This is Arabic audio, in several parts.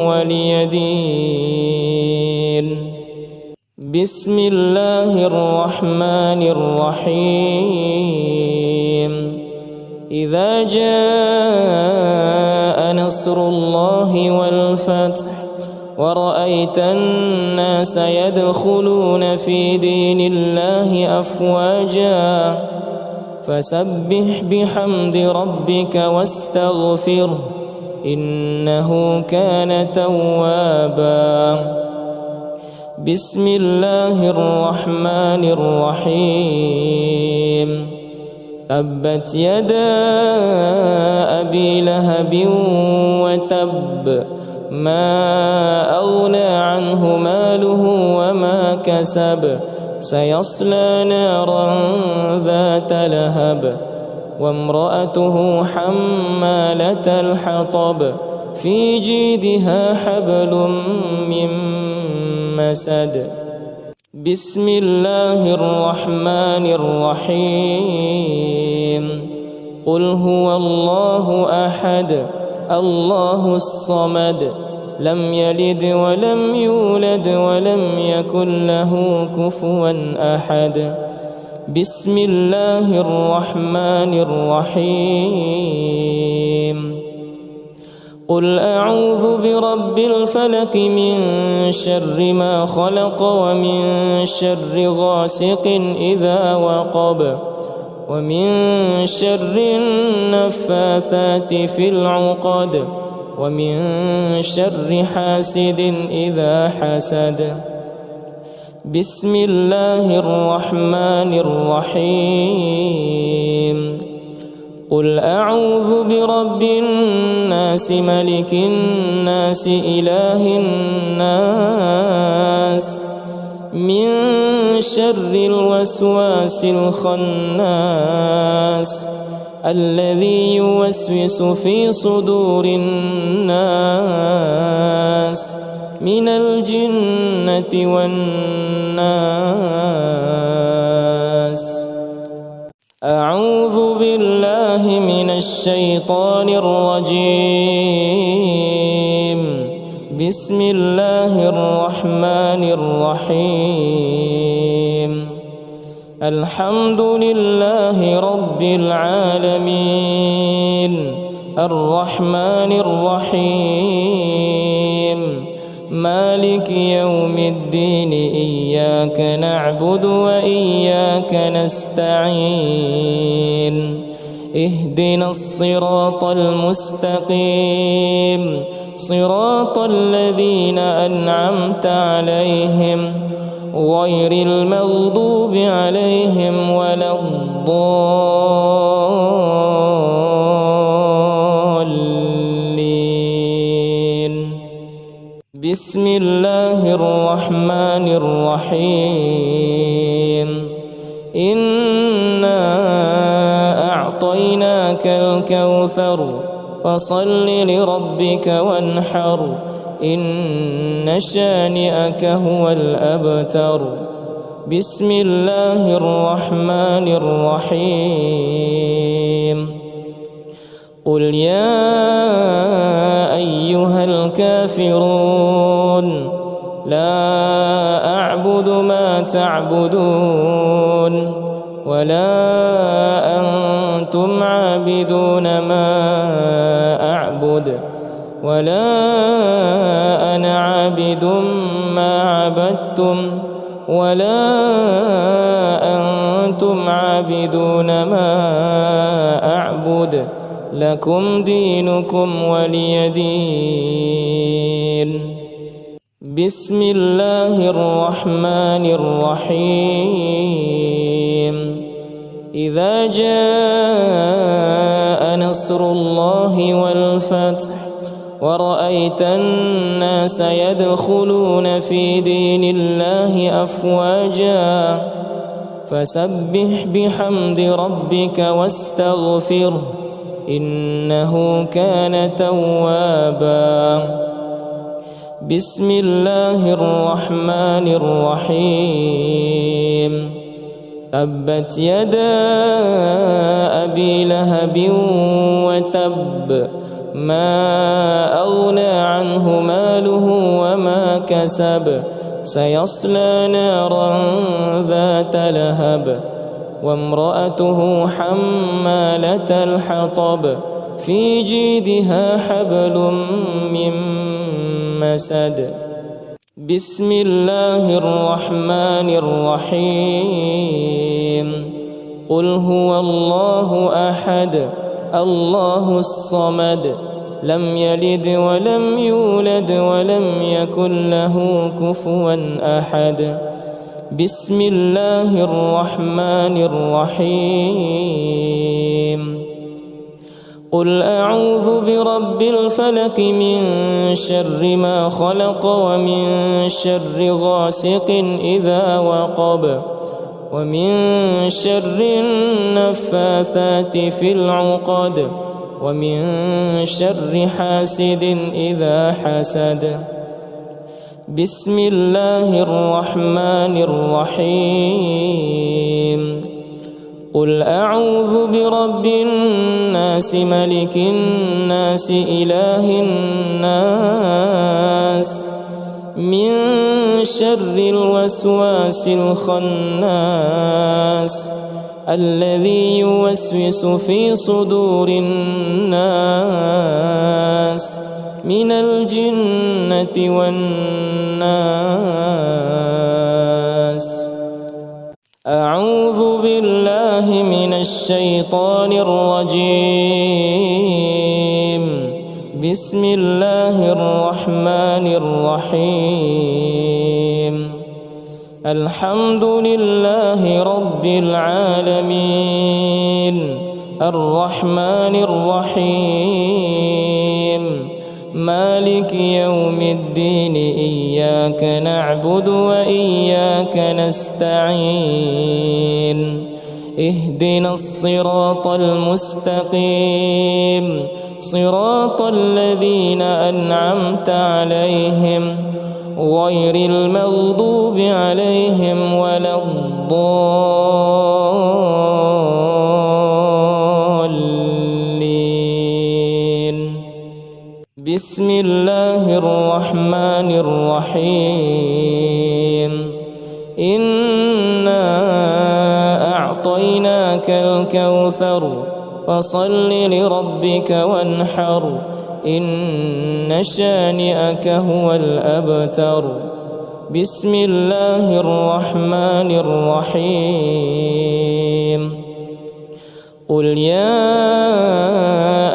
ولي دين. بسم الله الرحمن الرحيم. إذا جاء نصر الله والفتح ورأيت الناس يدخلون في دين الله أفواجا فسبح بحمد ربك واستغفره إنه كان توابا. بسم الله الرحمن الرحيم. تبت يدا أبي لهب وتب ما أغنى عنه ماله وما كسب سيصلى نارا ذات لهب وامرأته حمالة الحطب في جيدها حبل من مسد. بسم الله الرحمن الرحيم. قل هو الله أحد الله الصمد لم يلد ولم يولد ولم يكن له كفوا أحد. بسم الله الرحمن الرحيم. قل أعوذ برب الفلق من شر ما خلق ومن شر غاسق إذا وقب ومن شر النفاثات في العقد ومن شر حاسد إذا حسد. بسم الله الرحمن الرحيم. قل أعوذ برب الناس ملك الناس إله الناس من شر الوسواس الخناس الذي يوسوس في صدور الناس من الجنة والناس. أعوذ بالله من الشيطان الرجيم. بسم الله الرحمن الرحيم. الحمد لله رب العالمين الرحمن الرحيم مالك يوم الدين إياك نعبد وإياك نستعين اهدنا الصراط المستقيم صراط الذين أنعمت عليهم غير المغضوب عليهم ولا الضالين. بسم الله الرحمن الرحيم. إنا أعطيناك الكوثر فصل لربك وانحر إن شانئك هو الأبتر. بسم الله الرحمن الرحيم. قل يا أيها الكافرون لا أعبد ما تعبدون ولا أنتم عابدون ما أعبد ولا أنا عابد ما عبدتم ولا أنتم عابدون ما أعبد لكم دينكم ولي دين. بسم الله الرحمن الرحيم. إذا جاء نصر الله والفتح ورأيت الناس يدخلون في دين الله أفواجا فسبح بحمد ربك واستغفره إنه كان توابا. بسم الله الرحمن الرحيم. تبت يدا أبي لهب وتب ما أغنى عنه ماله وما كسب سيصلى نارا ذات لهب وامرأته حمالة الحطب في جيدها حبل من مسد. بسم الله الرحمن الرحيم. قل هو الله أحد الله الصمد لم يلد ولم يولد ولم يكن له كفوا أحد. بسم الله الرحمن الرحيم. قل أعوذ برب الفلق من شر ما خلق ومن شر غاسق إذا وقب ومن شر النفاثات في العقد ومن شر حاسد إذا حسد. بسم الله الرحمن الرحيم. قل أعوذ برب الناس ملك الناس إله الناس من شر الوسواس الخناس الذي يوسوس في صدور الناس من الجنة والناس. أعوذ بالله من الشيطان الرجيم. بسم الله الرحمن الرحيم. الحمد لله رب العالمين الرحمن الرحيم مالك يوم الدين إياك نعبد وإياك نستعين اهدنا الصراط المستقيم صراط الذين أنعمت عليهم غير المغضوب عليهم ولا الضالين. بسم الله الرحمن الرحيم. إنا أعطيناك الكوثر فصل لربك وانحر إن شانئك هو الأبتر. بسم الله الرحمن الرحيم. قل يا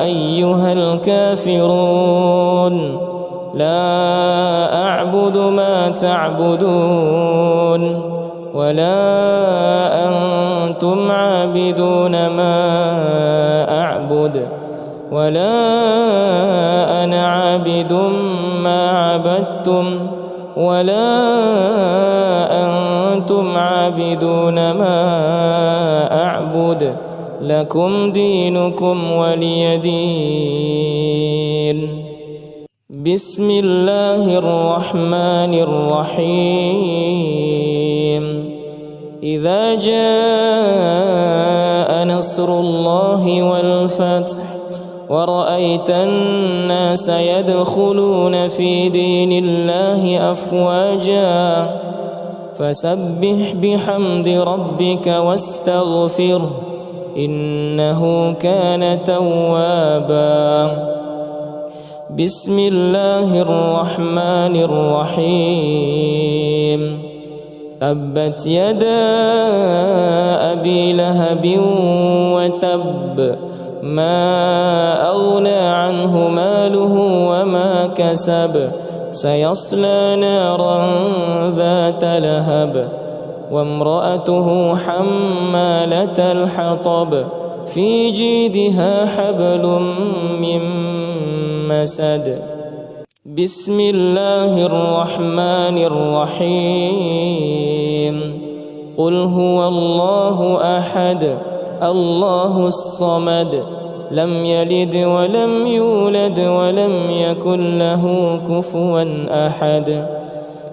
أيها الكافرون لا أعبد ما تعبدون ولا أنتم عابدون ما أعبد ولا أنا عابد ما عبدتم ولا أنتم عابدون ما أعبد لكم دينكم ولي دين. بسم الله الرحمن الرحيم. إذا جاء نصر الله والفتح ورأيت الناس يدخلون في دين الله أفواجا فسبح بحمد ربك واستغفره إنه كان توابا. بسم الله الرحمن الرحيم. تبت يدا أبي لهب وتب ما أغنى عنه ماله وما كسب سيصلى نارا ذات لهب وامرأته حمالة الحطب في جيدها حبل من مسد. بسم الله الرحمن الرحيم. قل هو الله أحد الله الصمد لم يلد ولم يولد ولم يكن له كفوا أحد.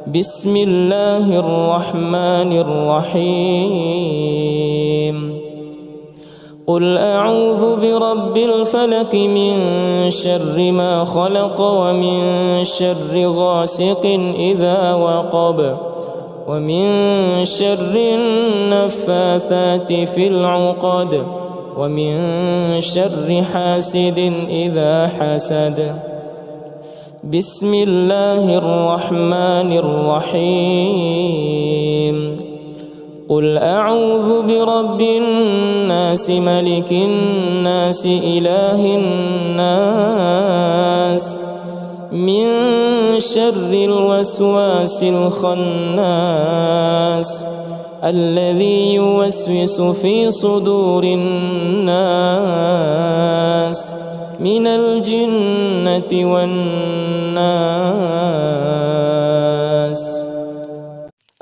بسم الله الرحمن الرحيم. قل أعوذ برب الفلق من شر ما خلق ومن شر غاسق إذا وقب ومن شر النفاثات في العقد ومن شر حاسد إذا حسد. بسم الله الرحمن الرحيم. قل أعوذ برب الناس ملك الناس إله الناس من شر الوسواس الخناس الذي يوسوس في صدور الناس من الجنة والناس.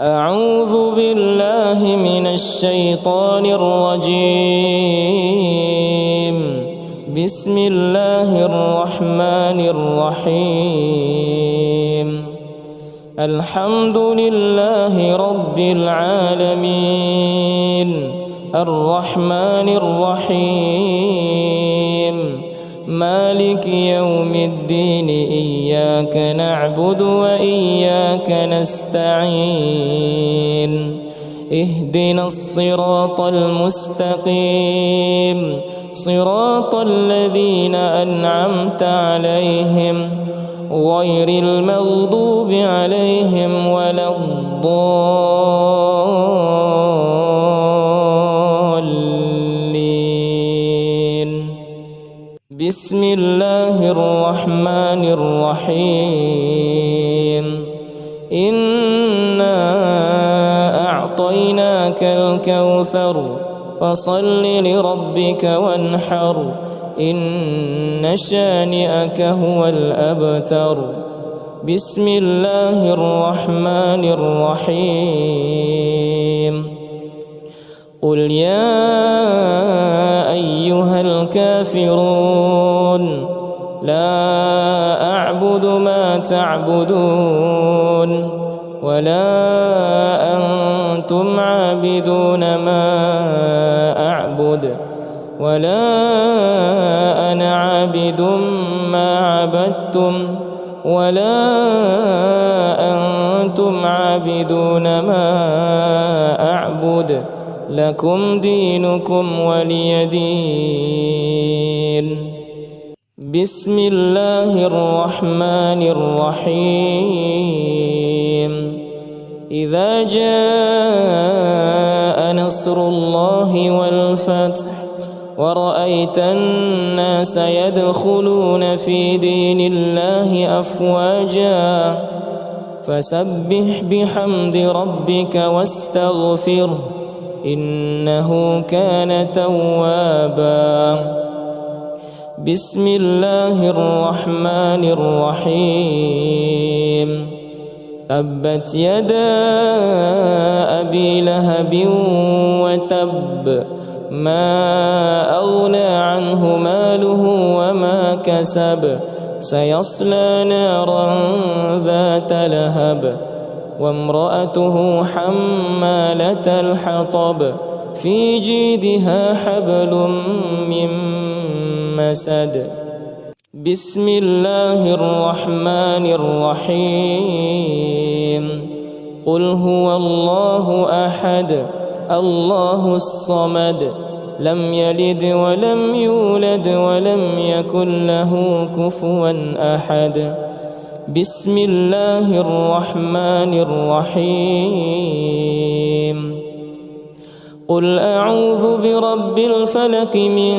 أعوذ بالله من الشيطان الرجيم. بسم الله الرحمن الرحيم. الحمد لله رب العالمين الرحمن الرحيم مالك يوم الدين إياك نعبد وإياك نستعين اهدنا الصراط المستقيم صراط الذين أنعمت عليهم غير المغضوب عليهم ولا الضالين. بسم الله الرحمن الرحيم. إنا أعطيناك الكوثر فصل لربك وانحر إن شانئك هو الأبتر. بسم الله الرحمن الرحيم. قل يا أيها الكافرون لا أعبد ما تعبدون ولا أنتم عابدون ما أعبد ولا أنا عابد ما عبدتم ولا أنتم عابدون ما أعبد لكم دينكم ولي دين. بسم الله الرحمن الرحيم. إذا جاء نصر الله والفتح ورأيت الناس يدخلون في دين الله أفواجا فسبح بحمد ربك واستغفره إنه كان توابا. بسم الله الرحمن الرحيم. تبت يدا أبي لهب وتب ما أغنى عنه ماله وما كسب سيصلى نارا ذات لهب وامرأته حمالة الحطب في جيدها حبل من مسد. بسم الله الرحمن الرحيم. قل هو الله أحد الله الصمد لم يلد ولم يولد ولم يكن له كفوا أحد. بسم الله الرحمن الرحيم. قل أعوذ برب الفلق من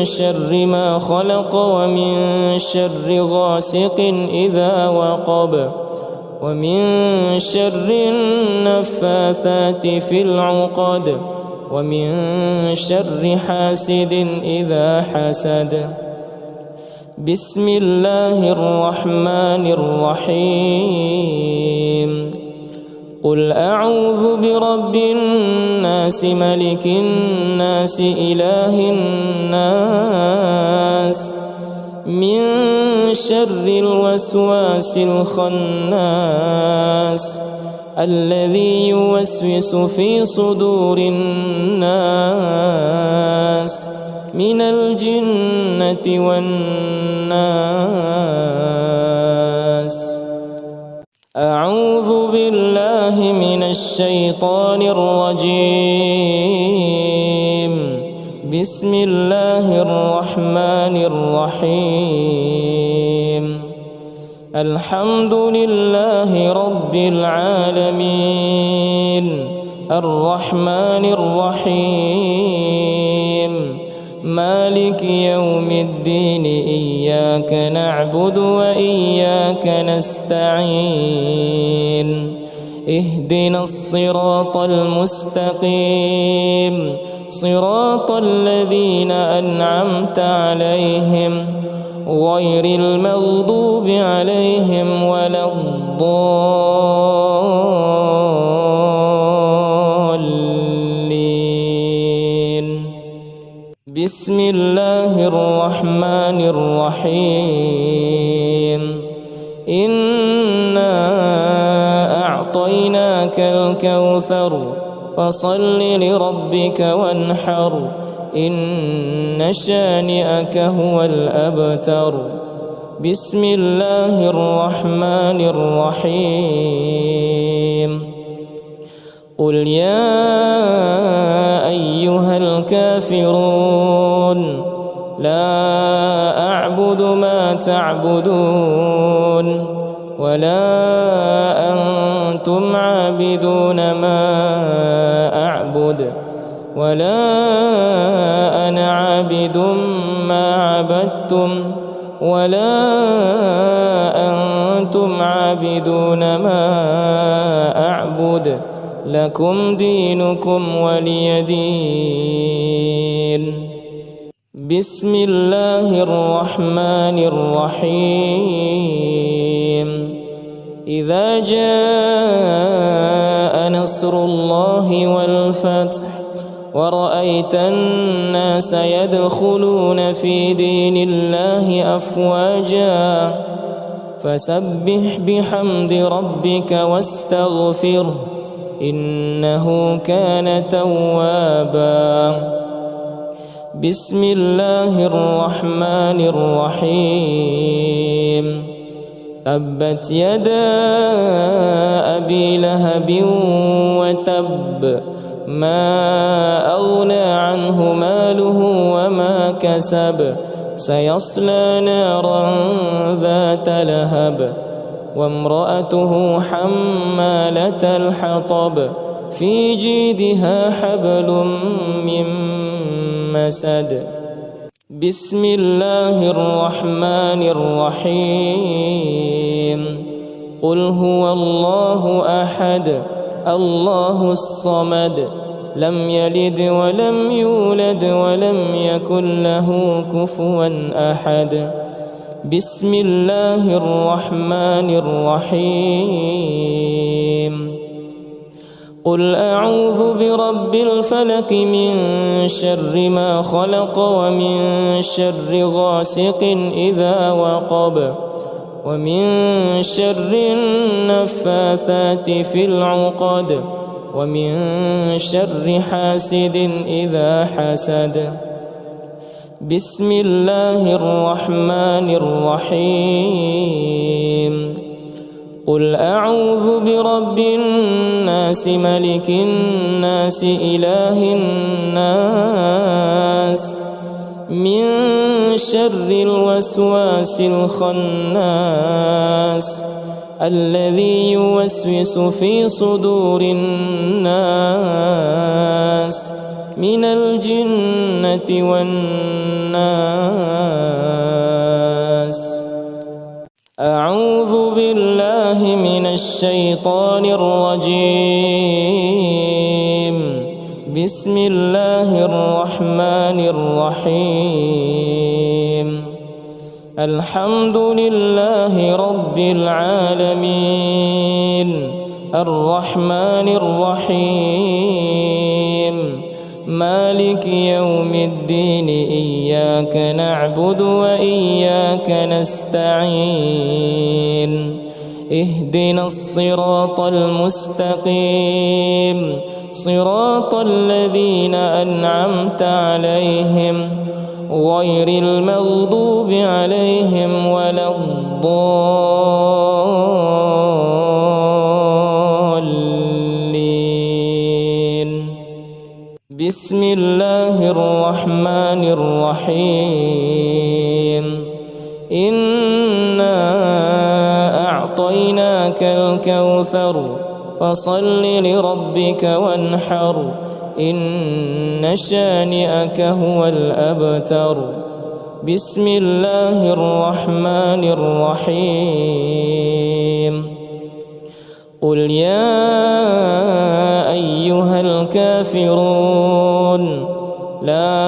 شر ما خلق ومن شر غاسق إذا وقب ومن شر النفاثات في العقد ومن شر حاسد إذا حسد. بسم الله الرحمن الرحيم. قل أعوذ برب الناس ملك الناس إله الناس من شر الوسواس الخناس الذي يوسوس في صدور الناس من الجنة والناس. أعوذ بالله من الشيطان الرجيم. بسم الله الرحمن الرحيم. الحمد لله رب العالمين الرحمن الرحيم مالك يوم الدين إياك نعبد وإياك نستعين اهدنا الصراط المستقيم صراط الذين أنعمت عليهم غير المغضوب عليهم ولا الضالين. بسم الله الرحمن الرحيم. إنا أعطيناك الكوثر فصل لربك وانحر إن شانئك هو الأبتر. بسم الله الرحمن الرحيم. قل يا أيها الكافرون لا أعبد ما تعبدون ولا أنتم عابدون ما أعبد ولا أنا عابد ما عبدتم ولا أنتم عابدون ما أعبد لكم دينكم ولي دين. بسم الله الرحمن الرحيم. إذا جاء نصر الله والفتح ورأيت الناس يدخلون في دين الله أفواجا فسبح بحمد ربك واستغفره إنه كان توابا. بسم الله الرحمن الرحيم. تبت يدا أبي لهب وتب ما أغنى عنه ماله وما كسب سيصلى نارا ذات لهب وامرأته حمالة الحطب في جيدها حبل من مسد. بسم الله الرحمن الرحيم. قل هو الله أحد الله الصمد لم يلد ولم يولد ولم يكن له كفوا أحد. بسم الله الرحمن الرحيم. قل أعوذ برب الفلق من شر ما خلق ومن شر غاسق إذا وقب ومن شر النفاثات في العقد ومن شر حاسد إذا حسد. بسم الله الرحمن الرحيم. قل أعوذ برب الناس ملك الناس إله الناس من شر الوسواس الخناس الذي يوسوس في صدور الناس من الجنة والناس. أعوذ بالله من الشيطان الرجيم. بسم الله الرحمن الرحيم. الحمد لله رب العالمين الرحمن الرحيم مالك يوم الدين إياك نعبد وإياك نستعين اهدنا الصراط المستقيم صراط الذين أنعمت عليهم غير المغضوب عليهم ولا الضالين. بسم الله الرحمن الرحيم. إنا أعطيناك الكوثر فصل لربك وانحر إن شانئك هو الأبتر. بسم الله الرحمن الرحيم. قل يا أيها الكافرون لا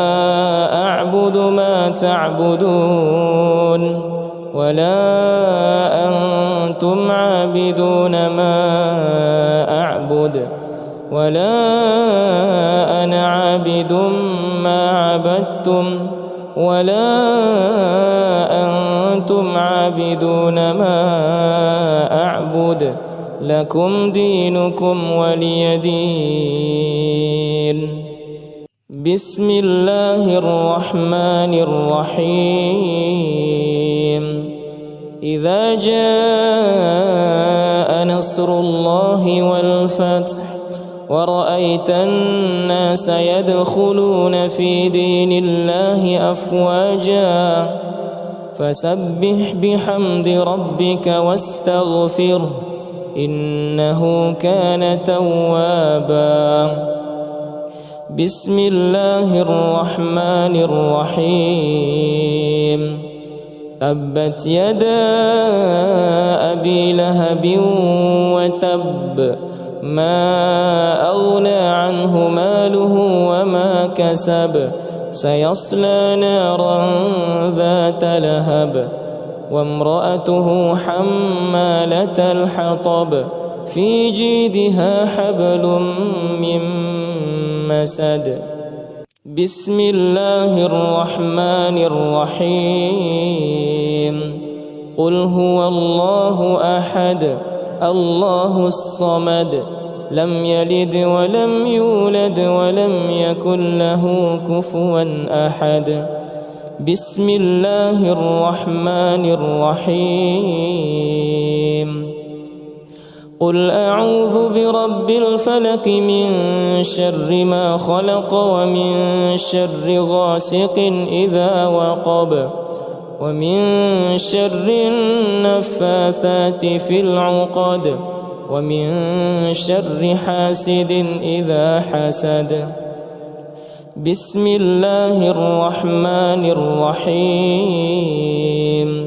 أعبد ما تعبدون ولا أنتم عابدون ما أعبد ولا أنا عابد ما عبدتم ولا أنتم عابدون ما أعبد لكم دينكم ولي دين. بسم الله الرحمن الرحيم. إذا جاء نصر الله والفتح ورأيت الناس يدخلون في دين الله أفواجا فسبح بحمد ربك واستغفره إنه كان توابا. بسم الله الرحمن الرحيم. تبت يدا أبي لهب وتب ما أغنى عنه ماله وما كسب سيصلى نارا ذات لهب وامرأته حمالة الحطب في جيدها حبل من مسد. بسم الله الرحمن الرحيم. قل هو الله أحد الله الصمد لم يلد ولم يولد ولم يكن له كفوا أحد. بسم الله الرحمن الرحيم. قل أعوذ برب الفلق من شر ما خلق ومن شر غاسق إذا وقب ومن شر النفاثات في العقد ومن شر حاسد إذا حسد. بسم الله الرحمن الرحيم.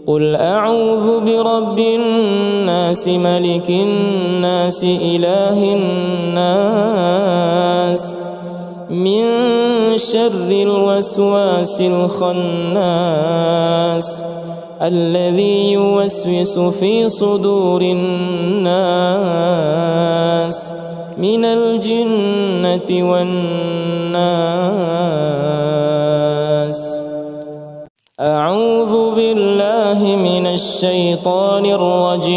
قل أعوذ برب الناس ملك الناس إله الناس من شر الوسواس الخناس الذي يوسوس في صدور الناس من الجنة والناس. أعوذ بالله من الشيطان الرجيم.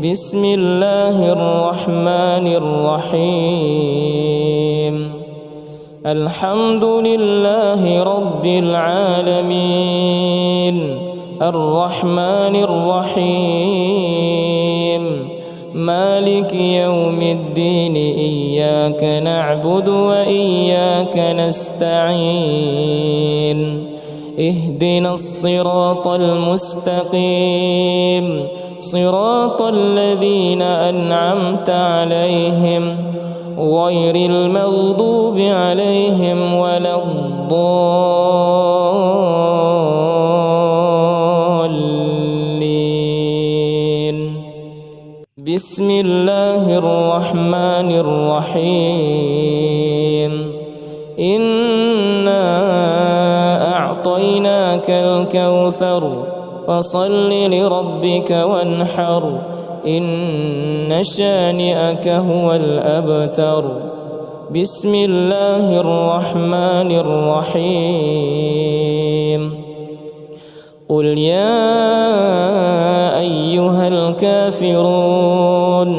بسم الله الرحمن الرحيم. الحمد لله رب العالمين الرحمن الرحيم مالك يوم الدين إياك نعبد وإياك نستعين اهدنا الصراط المستقيم صراط الذين أنعمت عليهم غير المغضوب عليهم ولا الضالين. بسم الله الرحمن الرحيم. إنا أعطيناك الكوثر فصل لربك وانحر إن شانئك هو الأبتر. بسم الله الرحمن الرحيم. قل يا أيها الكافرون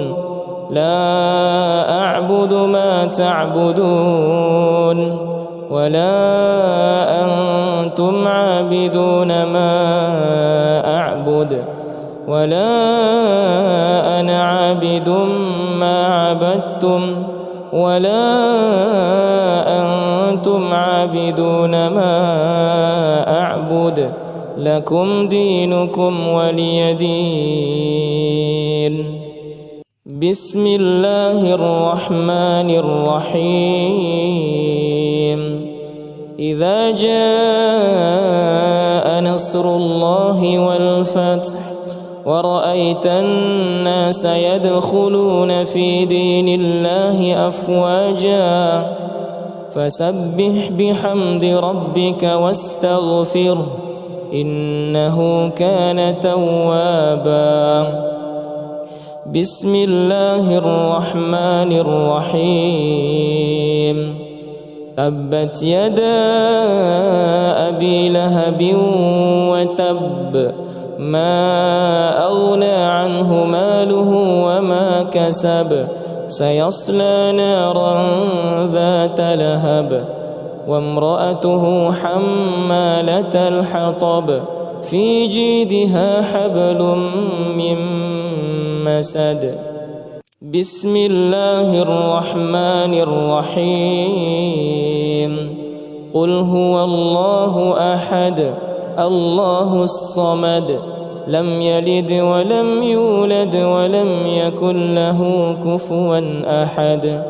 لا أعبد ما تعبدون ولا أنتم عابدون ما أعبد ولا أنا عابد ما عبدتم ولا أنتم عابدون ما أعبد لكم دينكم ولي دين. بسم الله الرحمن الرحيم. إذا جاء نصر الله والفتح ورأيت الناس يدخلون في دين الله أفواجا فسبح بحمد ربك واستغفره إنه كان توابا. بسم الله الرحمن الرحيم. تبت يدا أبي لهب وتب ما أغنى عنه ماله وما كسب سيصلى نارا ذات لهب وامرأته حمالة الحطب في جيدها حبل من مسد. بسم الله الرحمن الرحيم. قل هو الله أحد الله الصمد لم يلد ولم يولد ولم يكن له كفوا أحد.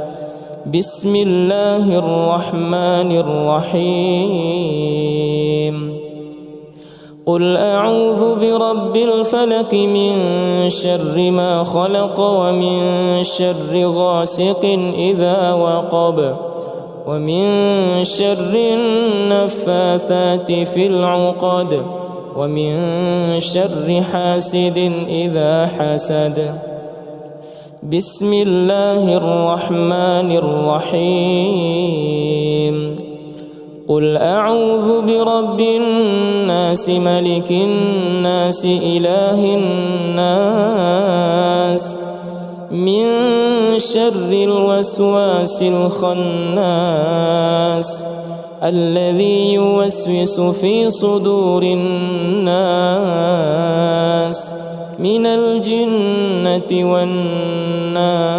بسم الله الرحمن الرحيم. قل أعوذ برب الفلق من شر ما خلق ومن شر غاسق إذا وقب ومن شر النفاثات في العقد ومن شر حاسد إذا حسد. بسم الله الرحمن الرحيم. قل أعوذ برب الناس ملك الناس إله الناس من شر الوسواس الخناس الذي يوسوس في صدور الناس من الجنة والناس.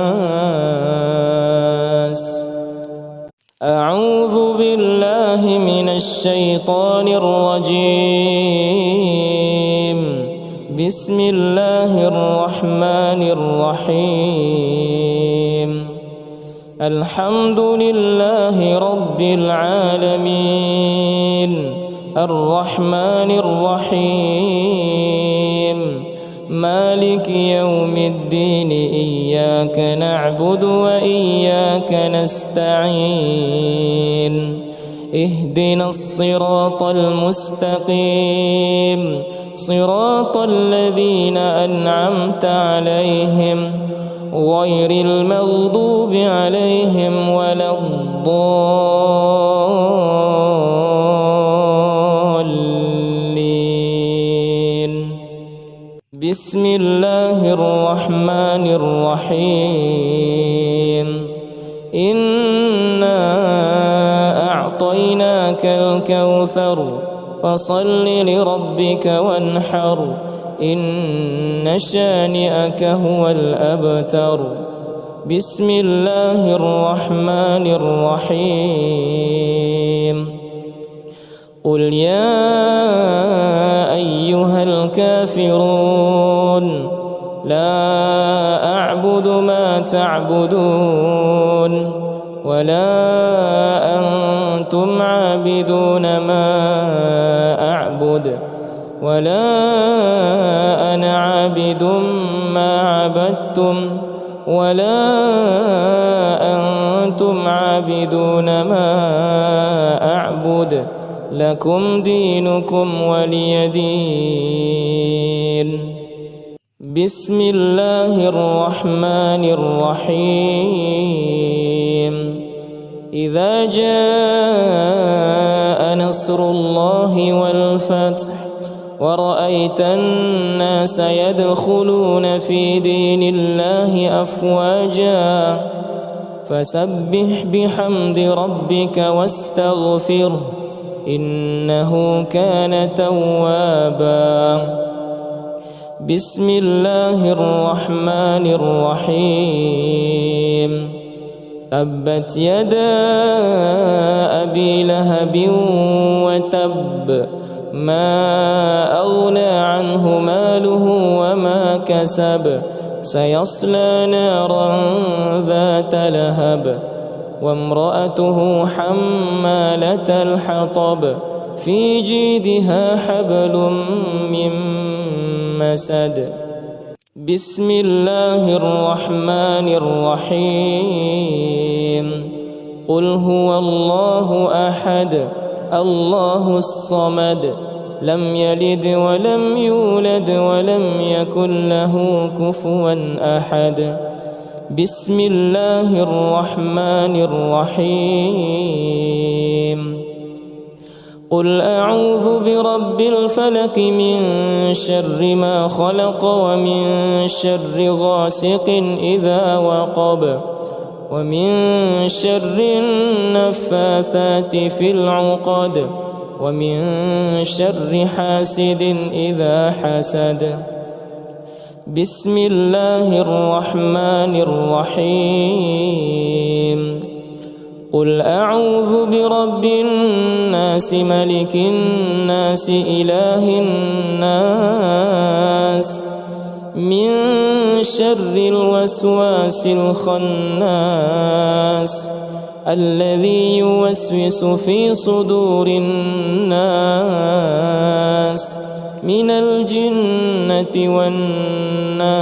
أعوذ بالله من الشيطان الرجيم. بسم الله الرحمن الرحيم. الحمد لله رب العالمين الرحمن الرحيم مالك يوم الدين إياك نعبد وإياك نستعين اهدنا الصراط المستقيم صراط الذين أنعمت عليهم غير المغضوب عليهم ولا الضالين. بسم الله الرحمن الرحيم. إنا أعطيناك الكوثر فصل لربك وانحر إن شانئك هو الأبتر. بسم الله الرحمن الرحيم. قل يا أيها الكافرون لا أعبد ما تعبدون ولا أنتم عابدون ما أعبد ولا أنا عابد ما عبدتم ولا أنتم عابدون ما أعبد لكم دينكم ولي دين. بسم الله الرحمن الرحيم. إذا جاء نصر الله والفتح ورأيت الناس يدخلون في دين الله أفواجا فسبح بحمد ربك واستغفره إنه كان توابا. بسم الله الرحمن الرحيم. تبت يدا أبي لهب وتب ما أغنى عنه ماله وما كسب سيصلى نارا ذات لهب وامرأته حمالة الحطب في جيدها حبل من مسد. بسم الله الرحمن الرحيم. قل هو الله أحد الله الصمد لم يلد ولم يولد ولم يكن له كفوا أحد. بسم الله الرحمن الرحيم. قل أعوذ برب الفلق من شر ما خلق ومن شر غاسق إذا وقب ومن شر النفاثات في العقد ومن شر حاسد إذا حسد. بسم الله الرحمن الرحيم. قل أعوذ برب الناس ملك الناس إله الناس من شر الوسواس الخناس الذي يوسوس في صدور الناس من الجنة والناس.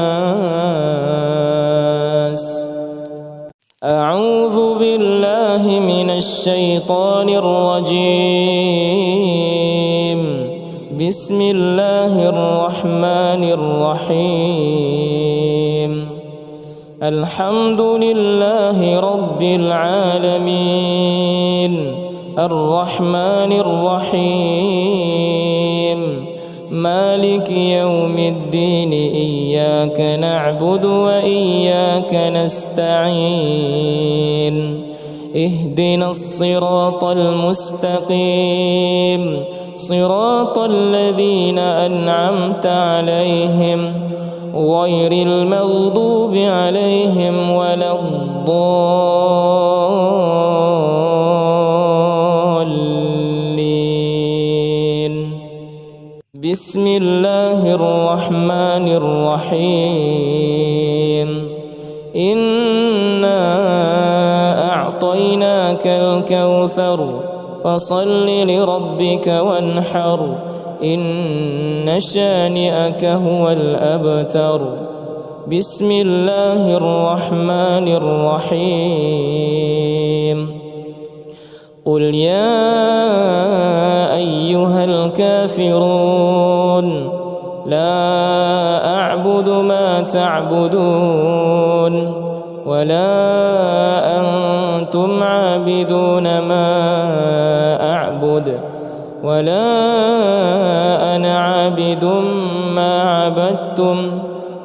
أعوذ بالله من الشيطان الرجيم. بسم الله الرحمن الرحيم. الحمد لله رب العالمين الرحمن الرحيم مالك يوم الدين إياك نعبد وإياك نستعين اهدنا الصراط المستقيم صراط الذين أنعمت عليهم غير المغضوب عليهم ولا الضالين. بسم الله الرحمن الرحيم. إنا أعطيناك الكوثر فصل لربك وانحر إن شانئك هو الأبتر. بسم الله الرحمن الرحيم. قل يا أيها الكافرون لا أعبد ما تعبدون ولا أنتم عابدون ما أعبد ولا أنا عابد ما عبدتم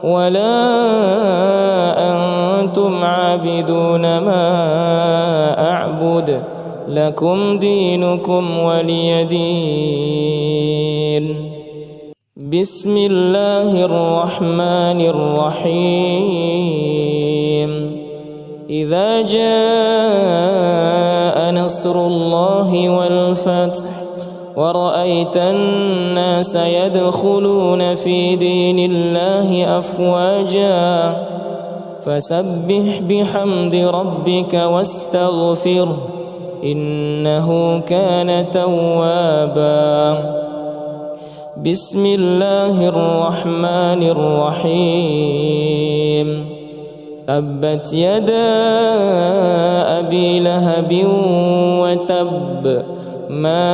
ولا أنتم عابدون ما أعبد لكم دينكم ولي دين. بسم الله الرحمن الرحيم. إذا جاء نصر الله والفتح ورأيت الناس يدخلون في دين الله أفواجا فسبح بحمد ربك واستغفره إنه كان توابا. بسم الله الرحمن الرحيم. تبت يدا أبي لهب وتب ما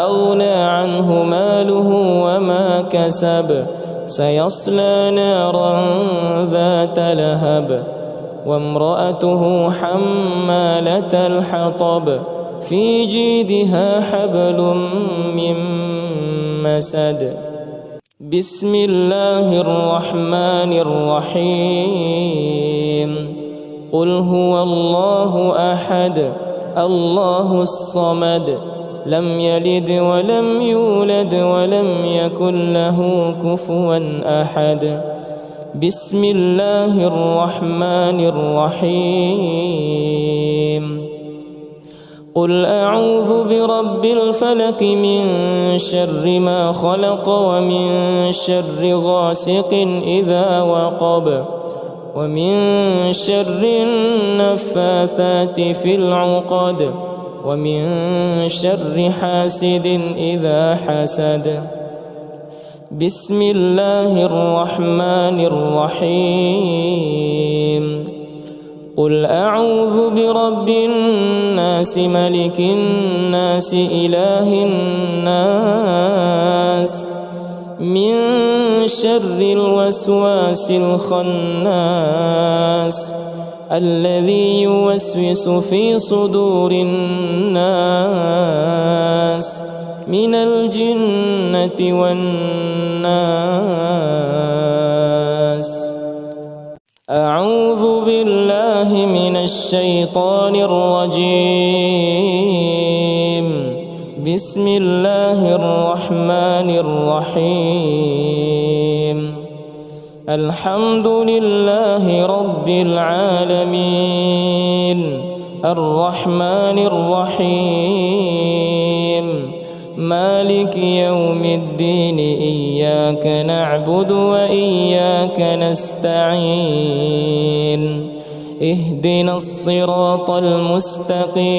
أغنى عنه ماله وما كسب سيصلى نارا ذات لهب وامرأته حمالة الحطب في جيدها حبل من مسد. بسم الله الرحمن الرحيم. قل هو الله أحد الله الصمد لم يلد ولم يولد ولم يكن له كفوا أحد. بسم الله الرحمن الرحيم. قل أعوذ برب الفلق من شر ما خلق ومن شر غاسق إذا وقب ومن شر النفاثات في العقد ومن شر حاسد إذا حسد. بسم الله الرحمن الرحيم. قل أعوذ برب الناس ملك الناس إله الناس من شر الوسواس الخناس الذي يوسوس في صدور الناس من الجنة والناس. أعوذ بالله من الشيطان الرجيم. بسم الله الرحمن الرحيم. الحمد لله رب العالمين الرحمن الرحيم مالك يوم الدين إياك نعبد وإياك نستعين اهدنا الصراط المستقيم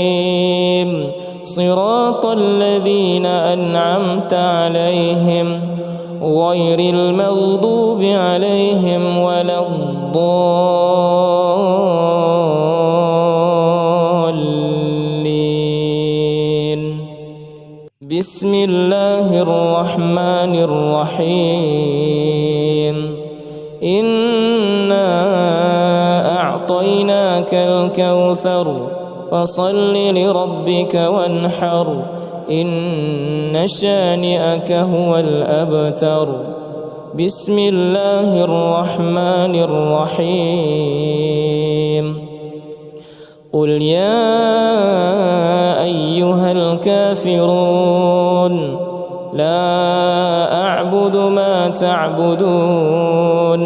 صراط الذين أنعمت عليهم غير المغضوب عليهم ولا الضالين. بسم الله الرحمن الرحيم. إنا أعطيناك الكوثر فصل لربك وانحر إن شانئك هو الأبتر. بسم الله الرحمن الرحيم. قل يا أيها الكافرون لا أعبد ما تعبدون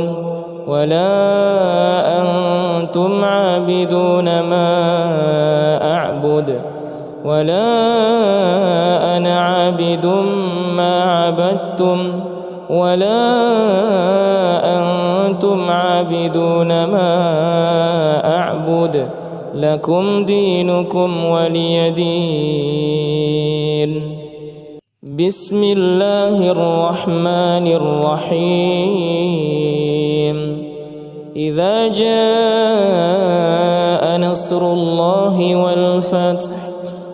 ولا أنتم عابدون ما أعبد ولا أنا عابد ما عبدتم ولا أنتم عابدون ما أعبد لكم دينكم ولي دين. بسم الله الرحمن الرحيم. إذا جاء نصر الله والفتح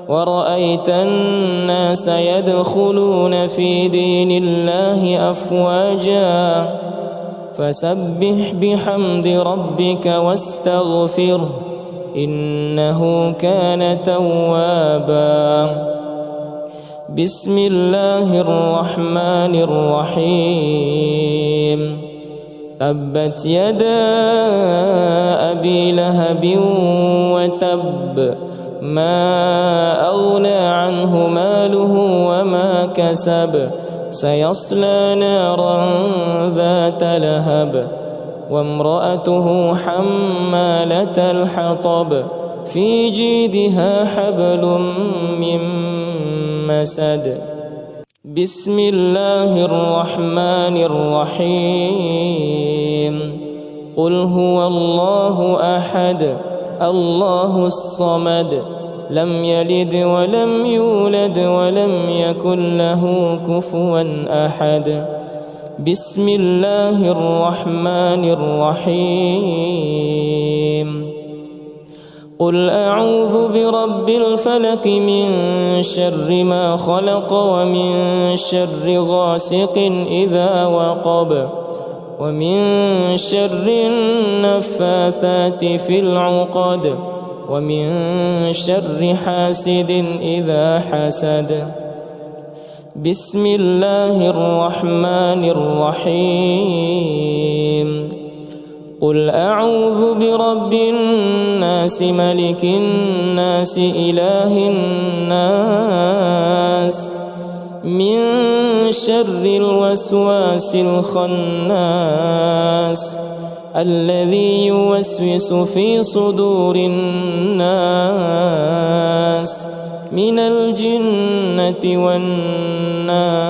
ورأيت الناس يدخلون في دين الله أفواجا فسبح بحمد ربك واستغفره إنه كان توابا. بسم الله الرحمن الرحيم. تبت يدا أبي لهب وتب ما أغنى عنه ماله وما كسب سيصلى نارا ذات لهب وامرأته حمالة الحطب في جيدها حبل من مسد. بسم الله الرحمن الرحيم. قل هو الله أحد الله الصمد لم يلد ولم يولد ولم يكن له كفوا أحد. بسم الله الرحمن الرحيم. قل أعوذ برب الفلق من شر ما خلق ومن شر غاسق إذا وقب ومن شر النفاثات في العقد ومن شر حاسد إذا حسد. بسم الله الرحمن الرحيم. قل أعوذ برب الناس ملك الناس إله الناس من شر الوسواس الخناس الذي يوسوس في صدور الناس من الجنة والناس.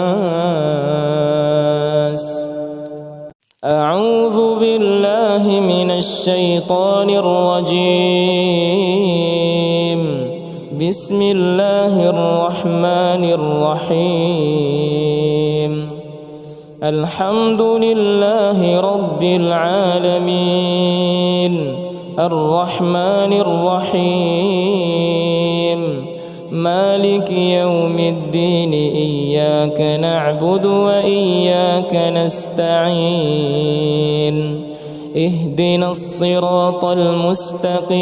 أعوذ بالله من الشيطان الرجيم. بسم الله الرحمن الرحيم. الحمد لله رب العالمين الرحمن الرحيم مالك يوم الدين إياك نعبد وإياك نستعين اهدنا الصراط المستقيم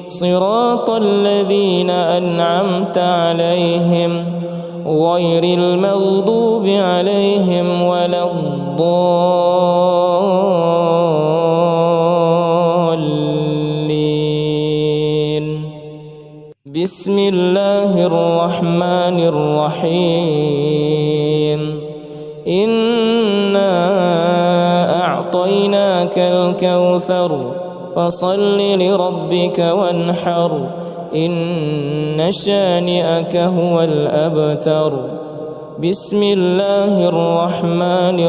صراط الذين أنعمت عليهم غير المغضوب عليهم ولا الضالين. بسم الله الرحمن الرحيم. إنا أعطيناك الكوثر فصل لربك وانحر إن شانئك هو الأبتر. بسم الله الرحمن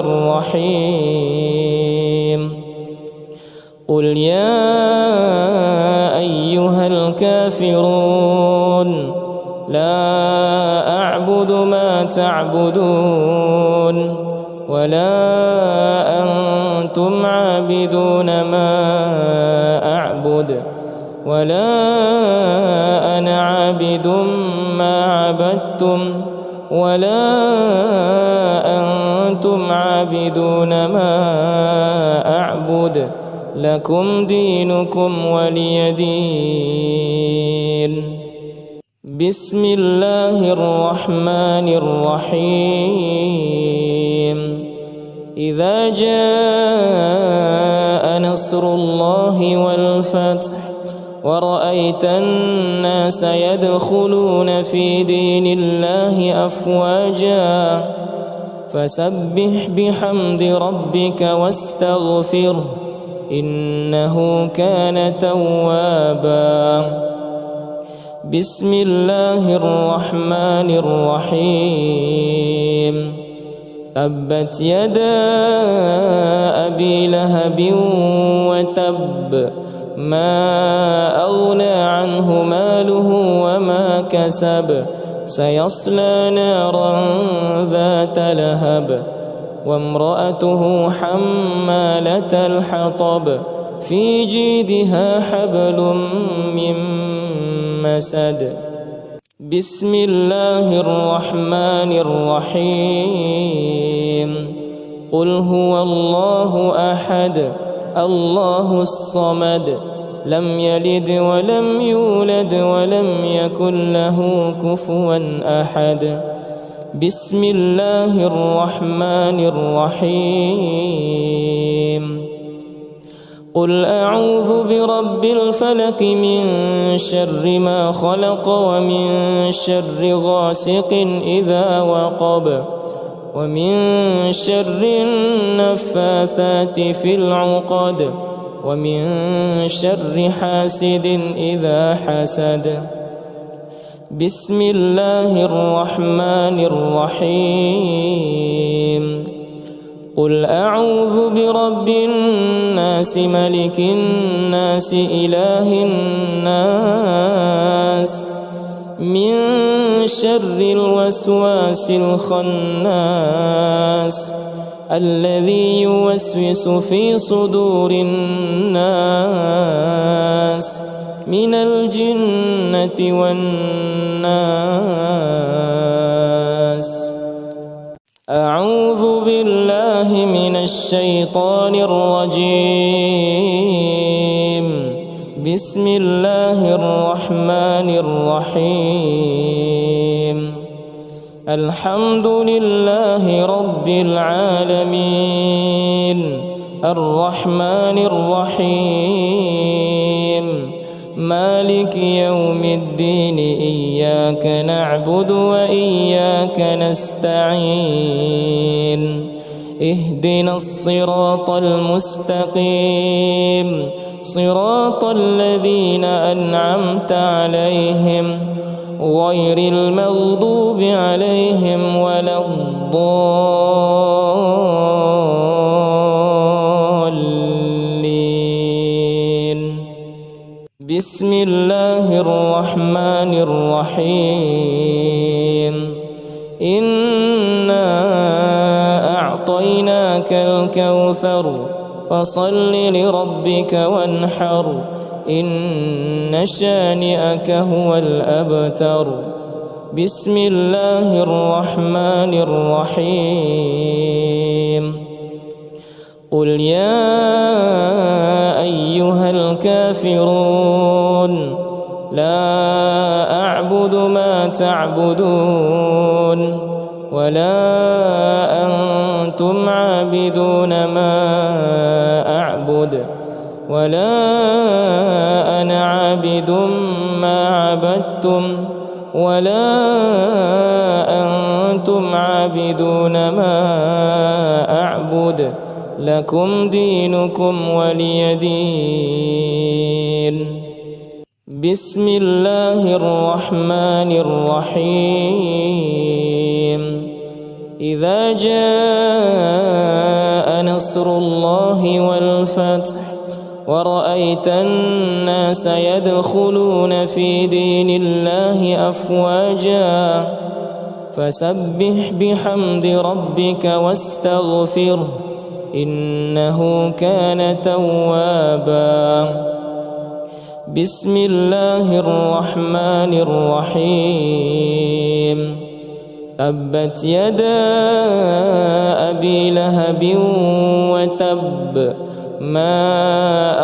الرحيم. قل يا أيها الكافرون لا أعبد ما تعبدون ولا أنتم عابدون ما أعبد ولا أنا عابد ما عبدتم ولا أنتم عابدون ما أعبد لكم دينكم ولي دين. بسم الله الرحمن الرحيم. إذا جاء نصر الله والفتح ورأيت الناس يدخلون في دين الله أفواجا فسبح بحمد ربك واستغفره إنه كان توابا. بسم الله الرحمن الرحيم. تبت يدا أبي لهب وتب ما أغنى عنه ماله وما كسب سيصلى نارا ذات لهب وامرأته حمالة الحطب في جيدها حبل من مسد. بسم الله الرحمن الرحيم. قل هو الله أحد الله الصمد لم يلد ولم يولد ولم يكن له كفوا أحد. بسم الله الرحمن الرحيم. قل أعوذ برب الفلق من شر ما خلق ومن شر غاسق إذا وقب ومن شر النفاثات في العقد ومن شر حاسد إذا حسد. بسم الله الرحمن الرحيم. قل أعوذ برب الناس ملك الناس إله الناس من شر الوسواس الخناس الذي يوسوس في صدور الناس من الجنة والناس. أعوذ بالله من الشيطان الرجيم. بسم الله الرحمن الرحيم. الحمد لله رب العالمين الرحمن الرحيم مالك يوم الدين إياك نعبد وإياك نستعين اهدنا الصراط المستقيم صراط الذين أنعمت عليهم غير المغضوب عليهم ولا الضالين. بسم الله الرحمن الرحيم إنا أعطيناك الكوثر فصل لربك وانحر إن شانئك هو الأبتر. بسم الله الرحمن الرحيم قل يا أيها الكافرون لا أعبد ما تعبدون ولا أنتم عابدون ما أعبد ولا أنا عابد ما عبدتم ولا أنتم عابدون ما أعبد لكم دينكم ولي دين. بسم الله الرحمن الرحيم إذا جاء نصر الله والفتح ورأيت الناس يدخلون في دين الله أفواجا فسبح بحمد ربك واستغفره إنه كان توابا. بسم الله الرحمن الرحيم تبت يدا أبي لهب وتب ما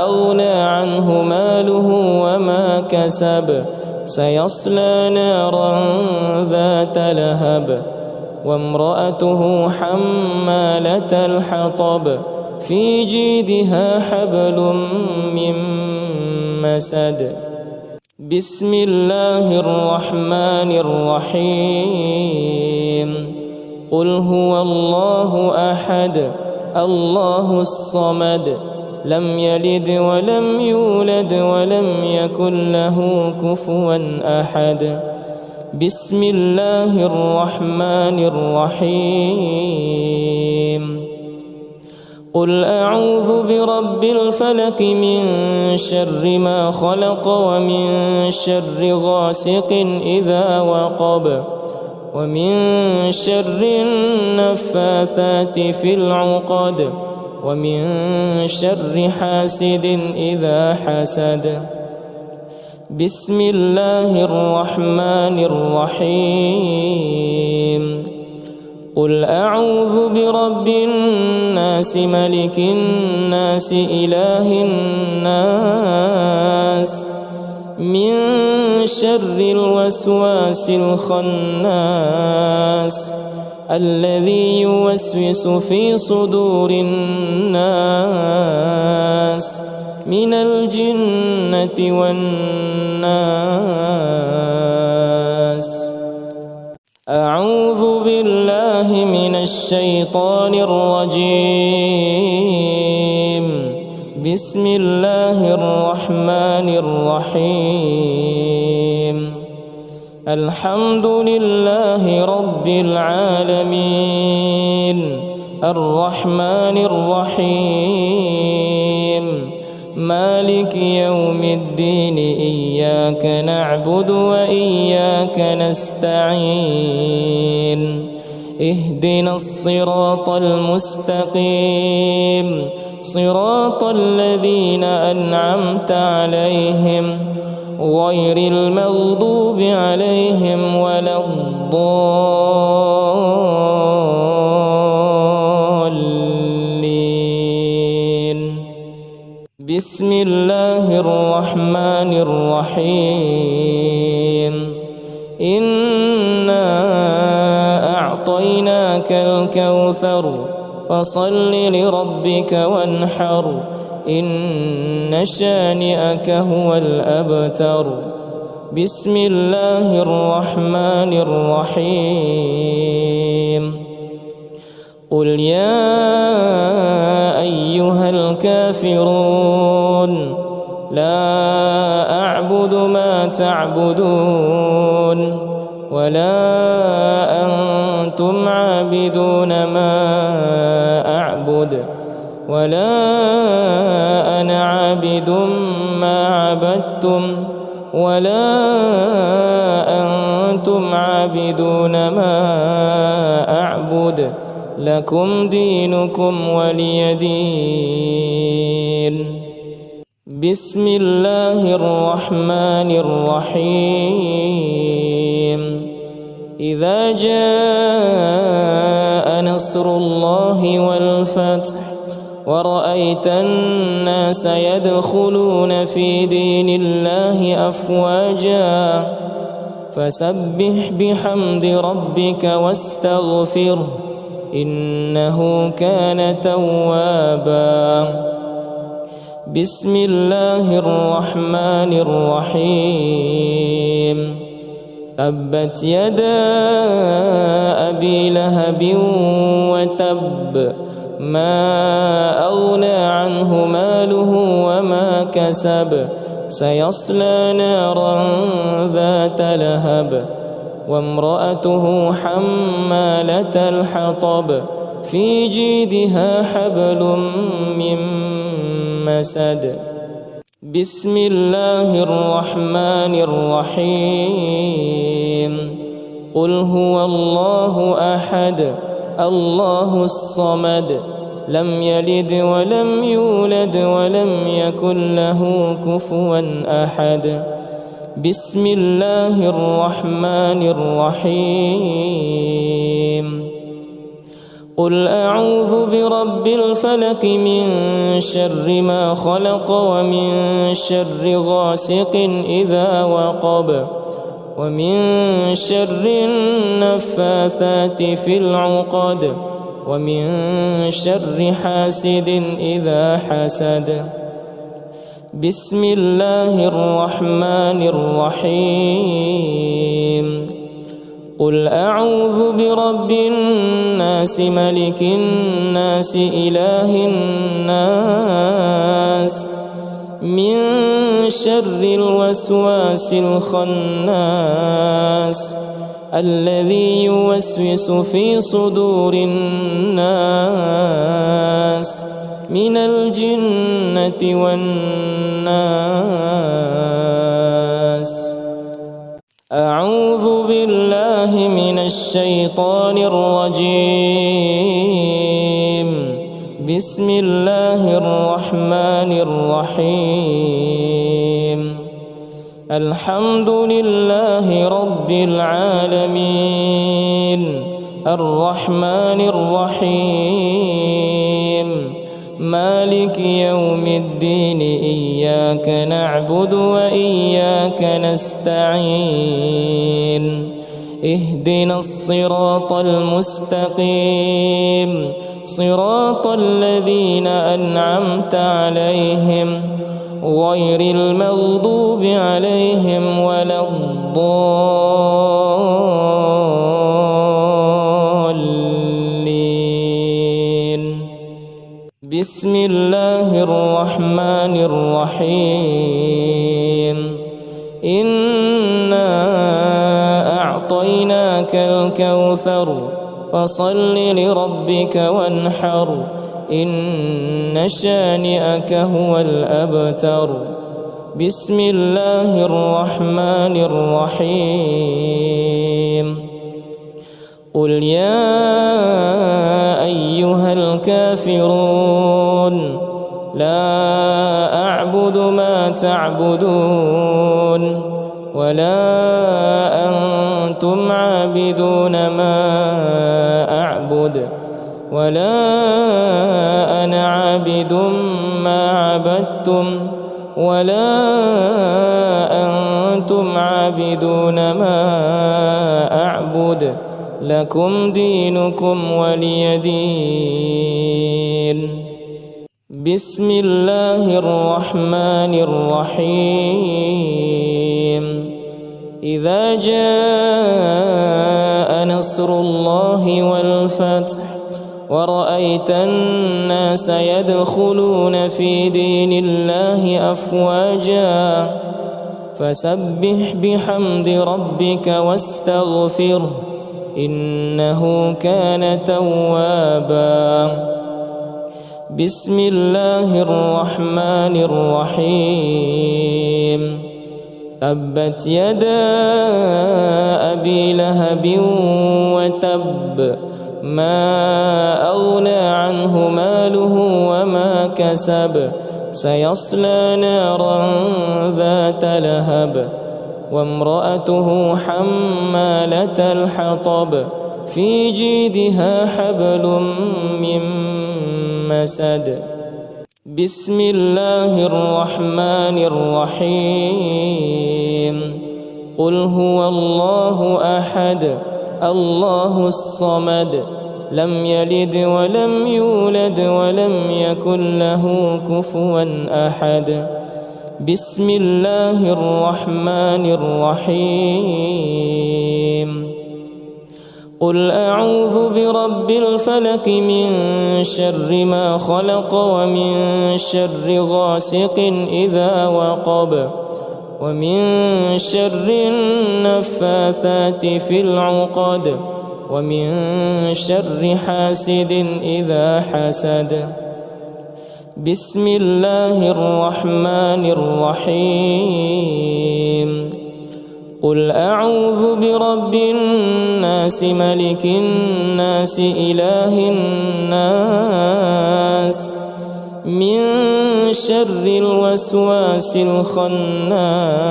أغنى عنه ماله وما كسب سيصلى نارا ذات لهب وامرأته حمالة الحطب في جيدها حبل من مسد. بسم الله الرحمن الرحيم قل هو الله أحد الله الصمد لم يلد ولم يولد ولم يكن له كفوا أحد. بسم الله الرحمن الرحيم قل أعوذ برب الفلق من شر ما خلق ومن شر غاسق إذا وقب ومن شر النفاثات في العقد ومن شر حاسد إذا حسد. بسم الله الرحمن الرحيم قل أعوذ برب الناس ملك الناس إله الناس من شر الوسواس الخناس الذي يوسوس في صدور الناس من الجنة والناس. أعوذ بالله من الشيطان الرجيم. بسم الله الرحمن الرحيم الحمد لله رب العالمين الرحمن الرحيم مالك يوم الدين إياك نعبد وإياك نستعين اهدنا الصراط المستقيم صراط الذين أنعمت عليهم غير المغضوب عليهم ولا الضالين. بسم الله الرحمن الرحيم إنا أعطيناك الكوثر فصل لربك وانحر إن شانئك هو الأبتر. بسم الله الرحمن الرحيم. قل يا أيها الكافرون لا أعبد ما تعبدون ولا أنتم عابدون ما أعبد ولا أنا عابد ما عبدتم ولا أنتم عابدون ما أعبد لكم دينكم ولي دين. بسم الله الرحمن الرحيم. إذا جاء نصر الله والفتح ورأيت الناس يدخلون في دين الله أفواجا فسبح بحمد ربك واستغفره إنه كان توابا. بسم الله الرحمن الرحيم. تبت يدا أبي لهب وتب ما أغنى عنه ماله وما كسب سيصلى نارا ذات لهب وامرأته حمالة الحطب في جيدها حبل من مسد. بسم الله الرحمن الرحيم. قل هو الله أحد الله الصمد لم يلد ولم يولد ولم يكن له كفوا أحد. بسم الله الرحمن الرحيم. قل أعوذ برب الفلق من شر ما خلق ومن شر غاسق إذا وقب ومن شر النفاثات في العقد ومن شر حاسد إذا حسد. بسم الله الرحمن الرحيم. قل أعوذ برب الناس ملك الناس إله الناس من شر الوسواس الخناس الذي يوسوس في صدور الناس من الجنة والناس. أعوذ بالله من الشيطان الرجيم. بسم الله الرحمن الرحيم. الحمد لله رب العالمين الرحمن الرحيم مالك يوم الدين إياك نعبد وإياك نستعين اهدنا الصراط المستقيم صراط الذين أنعمت عليهم غير المغضوب عليهم ولا الضالين. بسم الله الرحمن الرحيم. إنا أعطيناك الكوثر فصل لربك وانحر إن شانئك هو الأبتر. بسم الله الرحمن الرحيم. قل يا أيها الكافرون لا أعبد ما تعبدون ولا أنتم عابدون ما أعبد ولا أنا عابد ما عبدتم ولا أنتم عابدون ما أعبد لكم دينكم ولي دين. بسم الله الرحمن الرحيم إذا جاء نصر الله والفتح ورأيت الناس يدخلون في دين الله أفواجا فسبح بحمد ربك واستغفره إنه كان توابا بسم الله الرحمن الرحيم تبت يدا أبي لهب وتب ما أغنى عنه ماله وما كسب سيصلى نارا ذات لهب وامرأته حمالة الحطب في جيدها حبل من مسد بسم الله الرحمن الرحيم قل هو الله أحد الله الصمد لم يلد ولم يولد ولم يكن له كفوا أحد بسم الله الرحمن الرحيم قل أعوذ برب الفلق من شر ما خلق ومن شر غاسق إذا وقب ومن شر النفاثات في العقد ومن شر حاسد إذا حسد بسم الله الرحمن الرحيم قل أعوذ برب الناس ملك الناس إله الناس من شر الوسواس الخناس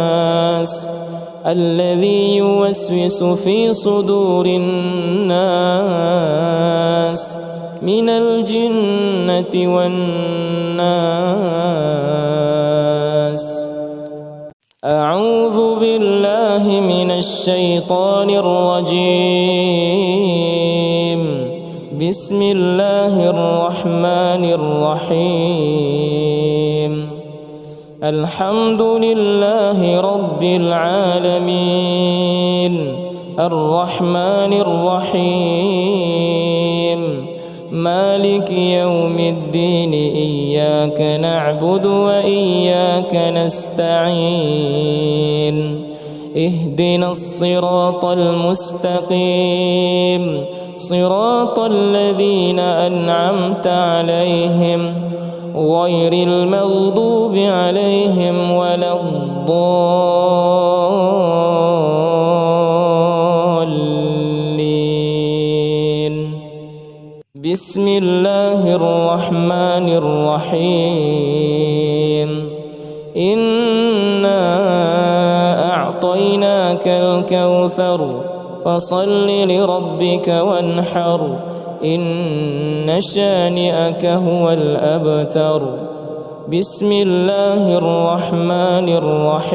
الذي يوسوس في صدور الناس من الجنة والناس أعوذ بالله من الشيطان الرجيم بسم الله الرحمن الرحيم الحمد لله رب العالمين الرحمن الرحيم مالك يوم الدين إياك نعبد وإياك نستعين اهدنا الصراط المستقيم صراط الذين أنعمت عليهم غير المغضوب عليهم ولا الضالين بسم الله الرحمن الرحيم إنا أعطيناك الكوثر فصل لربك وانحر إن شانئك هو الأبتر بسم الله الرحمن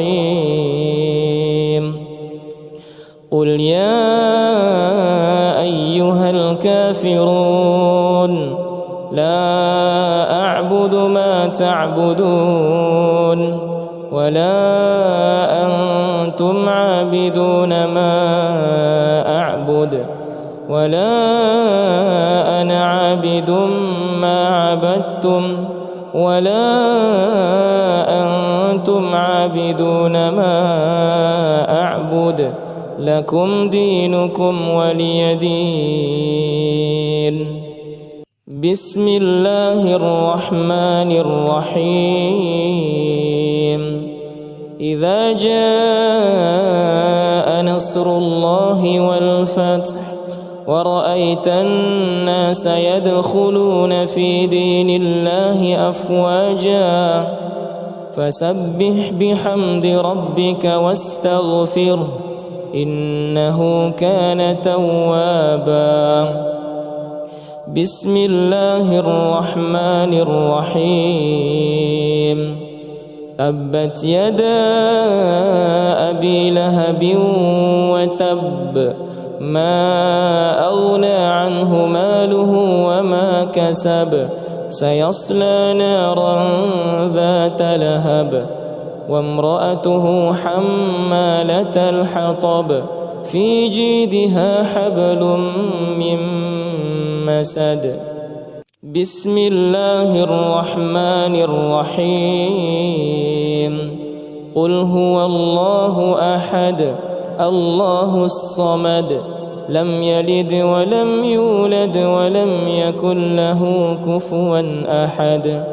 الرحيم قل يا أيها الكافرون لا أعبد ما تعبدون ولا أنتم عابدون ما أعبد ولا أنا عابد ما عبدتم ولا أنتم عابدون ما أعبد لكم دينكم ولي دين بسم الله الرحمن الرحيم إذا جاء نصر الله والفتح ورأيت الناس يدخلون في دين الله أفواجا فسبح بحمد ربك واستغفره إنه كان توابا بسم الله الرحمن الرحيم تبت يدا أبي لهب وتب ما أغنى عنه ماله وما كسب سيصلى نارا ذات لهب وامرأته حمالة الحطب في جيدها حبل من مسد بسم الله الرحمن الرحيم قل هو الله أحد الله الصمد لم يلد ولم يولد ولم يكن له كفوا أحد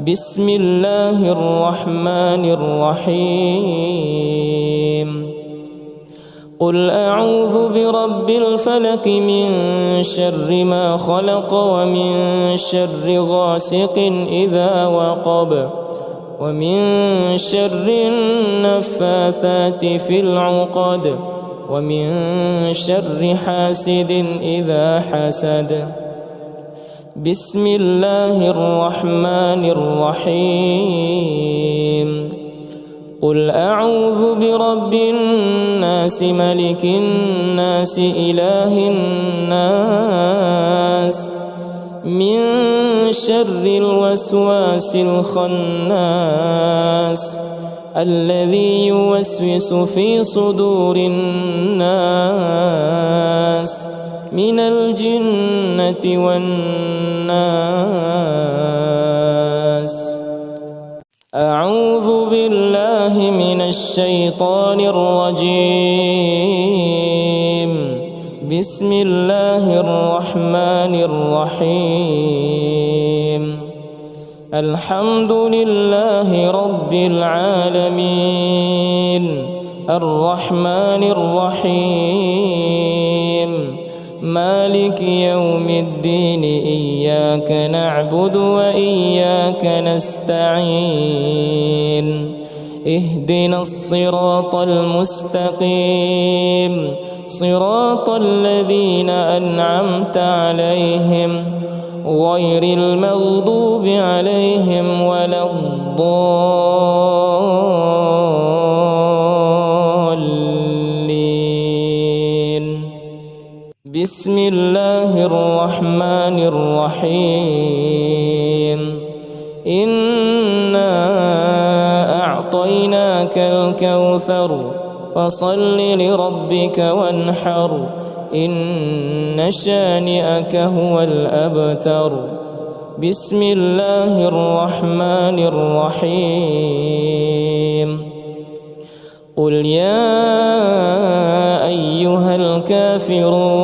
بسم الله الرحمن الرحيم قل أعوذ برب الفلق من شر ما خلق ومن شر غاسق إذا وقب ومن شر النفاثات في العقد ومن شر حاسد إذا حسد بسم الله الرحمن الرحيم قل أعوذ برب الناس ملك الناس إله الناس من شر الوسواس الخناس الذي يوسوس في صدور الناس من الجنة والناس أعوذ بالله من الشيطان الرجيم بسم الله الرحمن الرحيم الحمد لله رب العالمين الرحمن الرحيم مالك يوم الدين إياك نعبد وإياك نستعين اهدنا الصراط المستقيم صراط الذين أنعمت عليهم غير المغضوب عليهم ولا الضالين بسم الله الرحمن الرحيم إنا أعطيناك الكوثر فصل لربك وانحر إن شانئك هو الأبتر بسم الله الرحمن الرحيم قل يا أيها الكافرون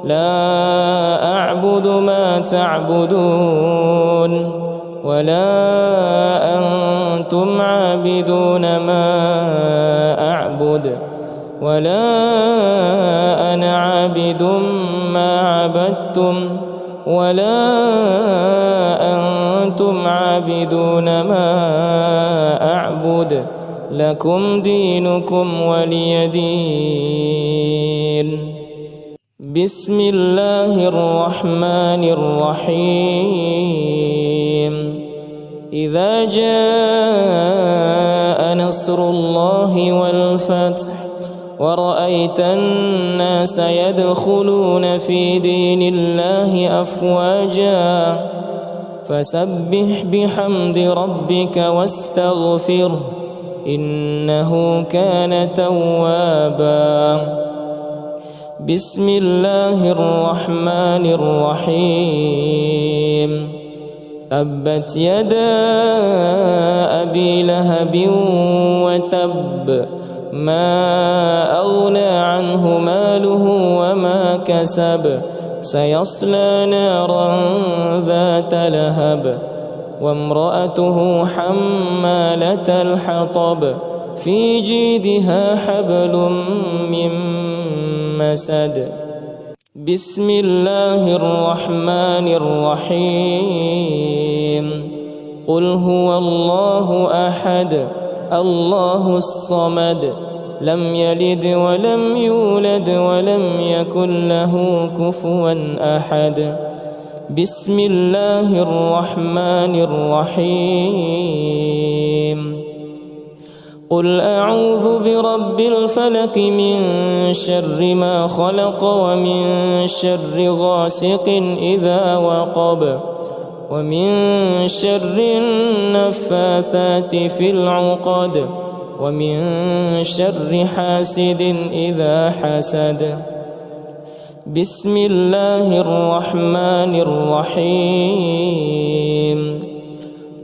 لا أعبد ما تعبدون ولا أنتم عابدون ما أعبد ولا أنا عابد ما عبدتم ولا أنتم عابدون ما أعبد لكم دينكم ولي دين بسم الله الرحمن الرحيم إذا جاء نصر الله والفتح ورأيت الناس يدخلون في دين الله أفواجا فسبح بحمد ربك واستغفره إنه كان توابا بسم الله الرحمن الرحيم تبت يدا أبي لهب وتب ما أغنى عنه ماله وما كسب سيصلى نارا ذات لهب وامرأته حمالة الحطب في جيدها حبل من مسد بسم الله الرحمن الرحيم قل هو الله أحد الله الصمد لم يلد ولم يولد ولم يكن له كفوا أحد بسم الله الرحمن الرحيم قل أعوذ برب الفلق من شر ما خلق ومن شر غاسق إذا وقب ومن شر النفاثات في العقد ومن شر حاسد إذا حسد. بسم الله الرحمن الرحيم.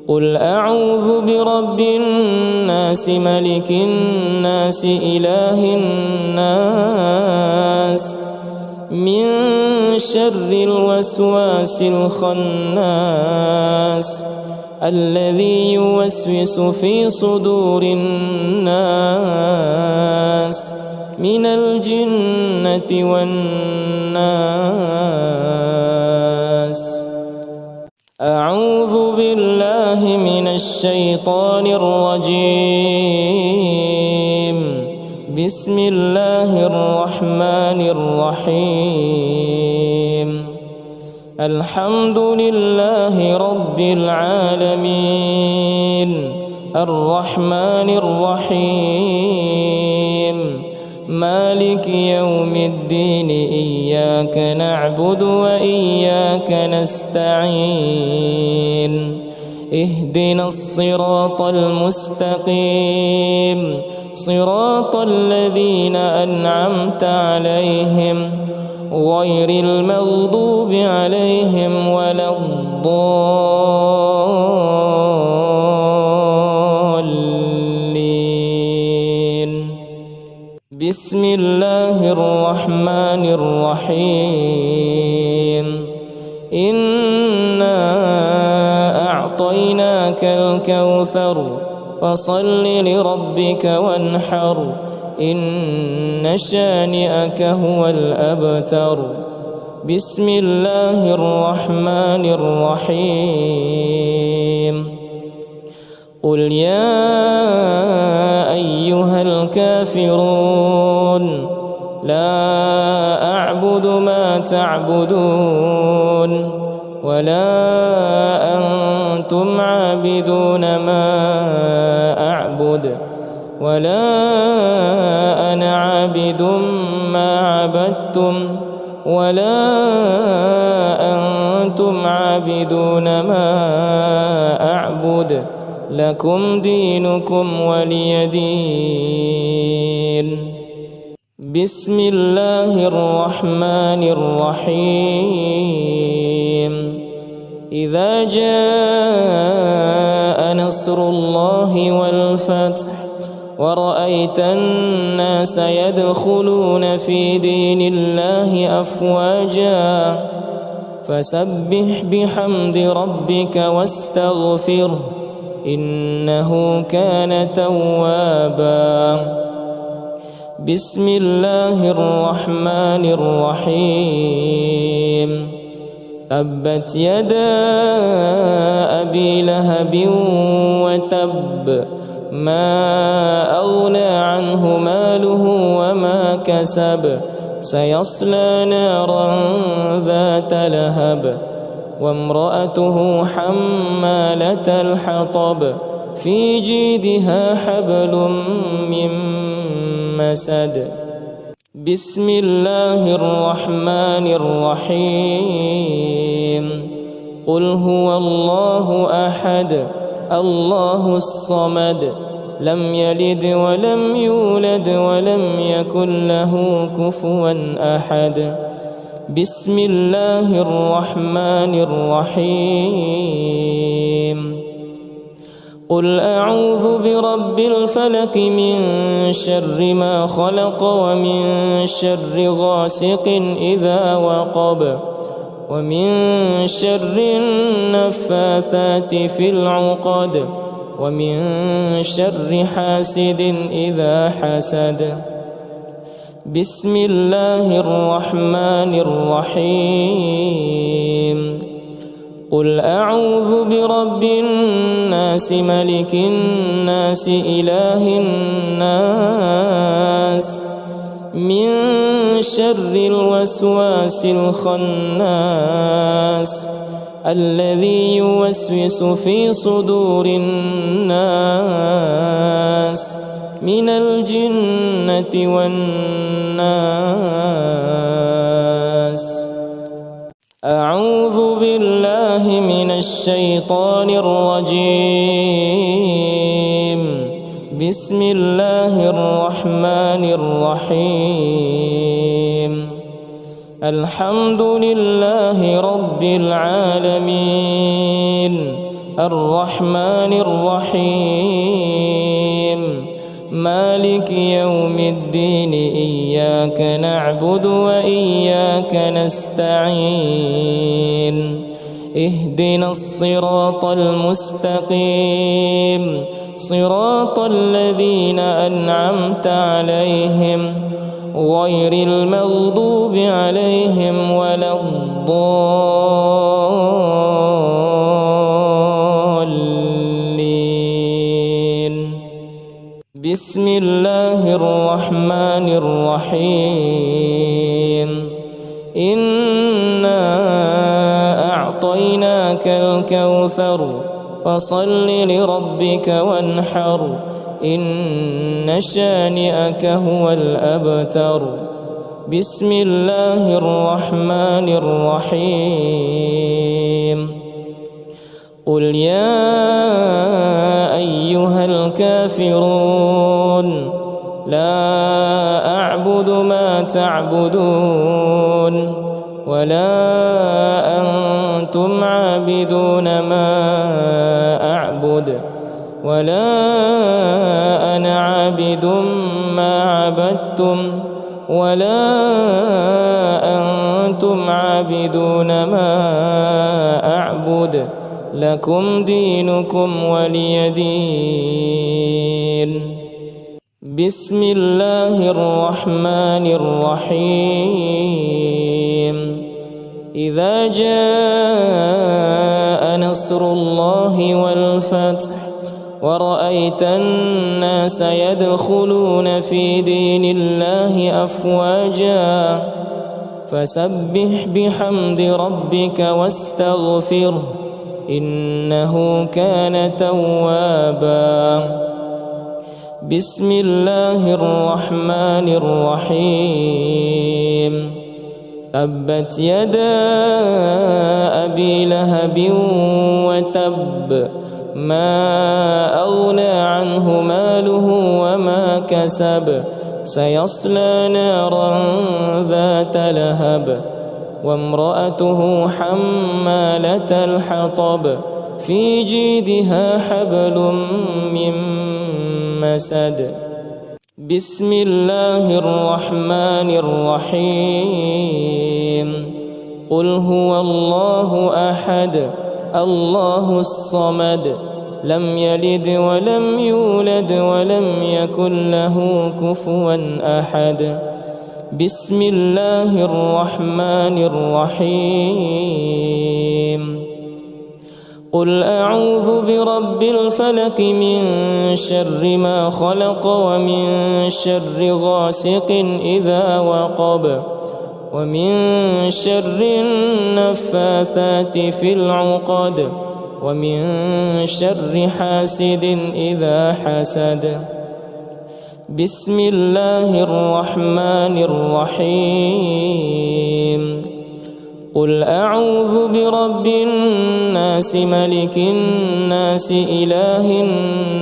قل أعوذ برب الناس ملك الناس إله الناس من شر الوسواس الخناس الذي يوسوس في صدور الناس من الجنة والناس. أعوذ بالله من الشيطان الرجيم. بسم الله الرحمن الرحيم. الحمد لله رب العالمين الرحمن الرحيم مالك يوم الدين إياك نعبد وإياك نستعين اهدنا الصراط المستقيم صراط الذين أنعمت عليهم غير المغضوب عليهم ولا الضالين. بسم الله الرحمن الرحيم. إنا أعطيناك الكوثر فصل لربك وانحر إن شانئك هو الأبتر. بسم الله الرحمن الرحيم. قل يا أيها الكافرون لا أعبد ما تعبدون ولا أنتم عابدون ما أعبد ولا أنا عابد ما عبدتم ولا أنتم عابدون ما أعبد لكم دينكم ولي دين. بسم الله الرحمن الرحيم. إذا جاء نصر الله والفتح ورأيت الناس يدخلون في دين الله أفواجا فسبح بحمد ربك واستغفره إنه كان توابا. بسم الله الرحمن الرحيم. تبت يدا أبي لهب وتب ما أغنى عنه ماله وما كسب سيصلى نارا ذات لهب وامرأته حمالة الحطب في جيدها حبل من مسد. بسم الله الرحمن الرحيم. قل هو الله أحد الله الصمد لم يلد ولم يولد ولم يكن له كفوا أحد. بسم الله الرحمن الرحيم. قل أعوذ برب الفلق من شر ما خلق ومن شر غاسق إذا وقب ومن شر النفاثات في العقد ومن شر حاسد إذا حسد. بسم الله الرحمن الرحيم. قل أعوذ برب الناس ملك الناس إله الناس من شر الوسواس الخناس الذي يوسوس في صدور الناس من الجنة والناس. أعوذ بالله من الشيطان الرجيم. بسم الله الرحمن الرحيم. الحمد لله رب العالمين الرحمن الرحيم مالك يوم الدين إياك نعبد وإياك نستعين اهدنا الصراط المستقيم صراط الذين أنعمت عليهم غير المغضوب عليهم ولا الضالين. بسم الله الرحمن الرحيم. إنا أعطيناك الكوثر فصل لربك وانحر إن شانئك هو الأبتر. بسم الله الرحمن الرحيم. قل يا أيها الكافرون لا أعبد ما تعبدون ولا أنتم عابدون ما أعبد ولا أنا عابد ما عبدتم ولا أنتم عابدون ما أعبد لكم دينكم ولي دين. بسم الله الرحمن الرحيم. إذا جاء نصر الله والفتح ورأيت الناس يدخلون في دين الله أفواجا فسبح بحمد ربك واستغفره إنه كان توابا. بسم الله الرحمن الرحيم. تبت يدا أبي لهب وتب ما أغنى عنه ماله وما كسب سيصلى نارا ذات لهب وامرأته حمالة الحطب في جيدها حبل من مسد. بسم الله الرحمن الرحيم. قل هو الله أحد الله الصمد لم يلد ولم يولد ولم يكن له كفوا أحد. بسم الله الرحمن الرحيم. قل أعوذ برب الفلق من شر ما خلق ومن شر غاسق إذا وقب ومن شر النفاثات في العقد ومن شر حاسد إذا حسد. بسم الله الرحمن الرحيم. قل أعوذ برب الناس ملك الناس إله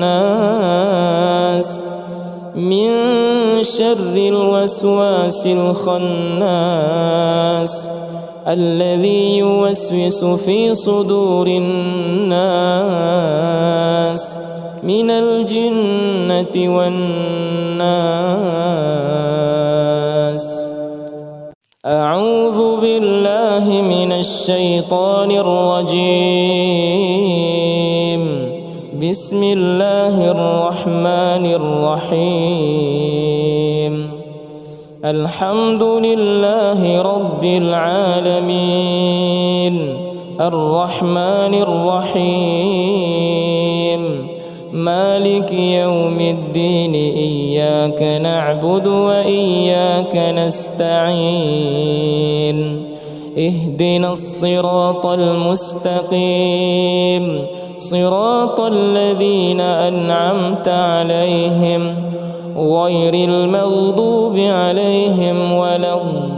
الناس من شر الوسواس الخناس الذي يوسوس في صدور الناس من الجنة والناس. أعوذ بالله من الشيطان الرجيم. بسم الله الرحمن الرحيم. الحمد لله رب العالمين الرحمن الرحيم مالك يوم الدين إياك نعبد وإياك نستعين اهدنا الصراط المستقيم صراط الذين أنعمت عليهم غير المغضوب عليهم ولا الضالين.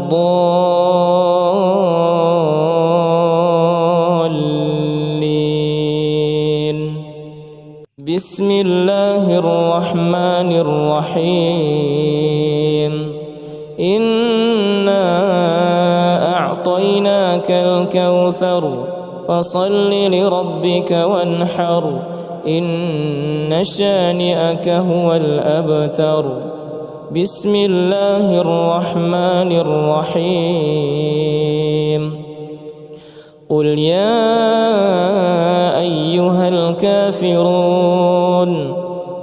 بسم الله الرحمن الرحيم. إنا أعطيناك الكوثر فصل لربك وانحر إن شانئك هو الأبتر. بسم الله الرحمن الرحيم. قل يا أيها الكافرون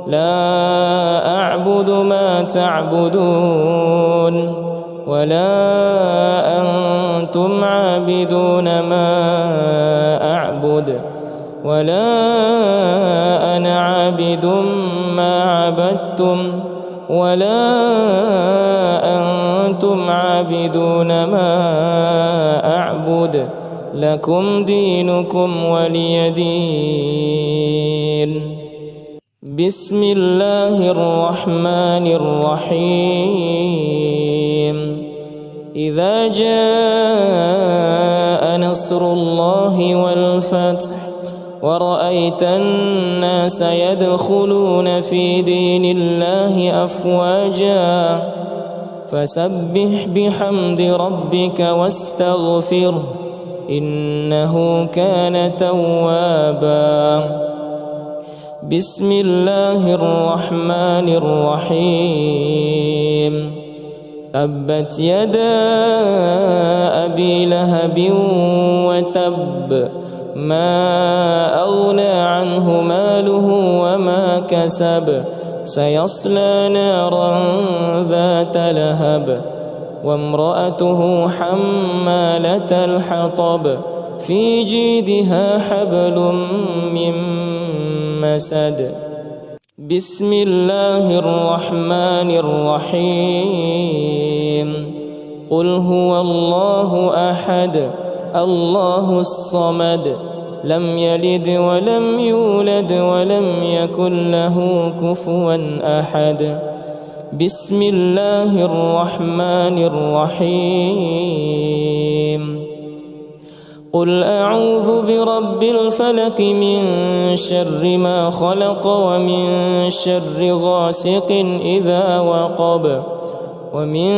لا أعبد ما تعبدون ولا أنتم عابدون ما أعبد ولا أنا عابد ما عبدتم ولا أنتم عابدون ما أعبد لكم دينكم ولي دين. بسم الله الرحمن الرحيم. إذا جاء نصر الله والفتح ورأيت الناس يدخلون في دين الله أفواجا فسبح بحمد ربك واستغفره إنه كان توابا. بسم الله الرحمن الرحيم. تبت يدا أبي لهب وتب ما أغنى عنه ماله وما كسب سيصلى نارا ذات لهب وامرأته حمالة الحطب في جيدها حبل من مسد. بسم الله الرحمن الرحيم. قل هو الله أحد الله الصمد لم يلد ولم يولد ولم يكن له كفوا أحد. بسم الله الرحمن الرحيم. قل أعوذ برب الفلق من شر ما خلق ومن شر غاسق إذا وقب ومن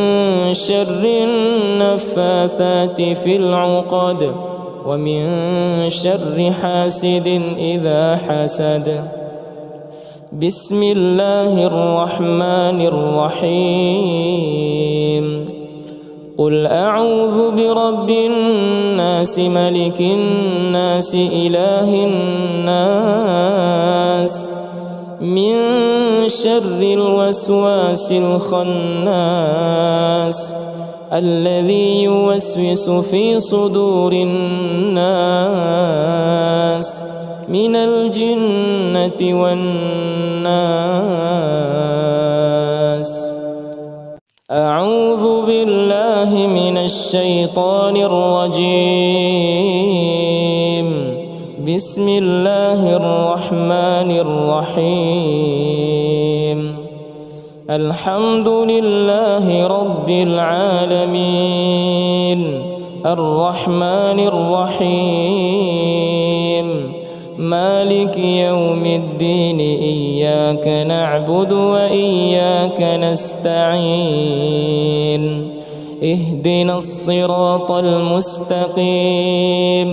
شر النفاثات في العقد ومن شر حاسد إذا حسد. بسم الله الرحمن الرحيم. قل أعوذ برب الناس ملك الناس إله الناس من شر الوسواس الخناس الذي يوسوس في صدور الناس من الجنة والناس. أعوذ بالله من الشيطان الرجيم. بسم الله الرحمن الرحيم. الحمد لله رب العالمين الرحمن الرحيم مالك يوم الدين إياك نعبد وإياك نستعين اهدنا الصراط المستقيم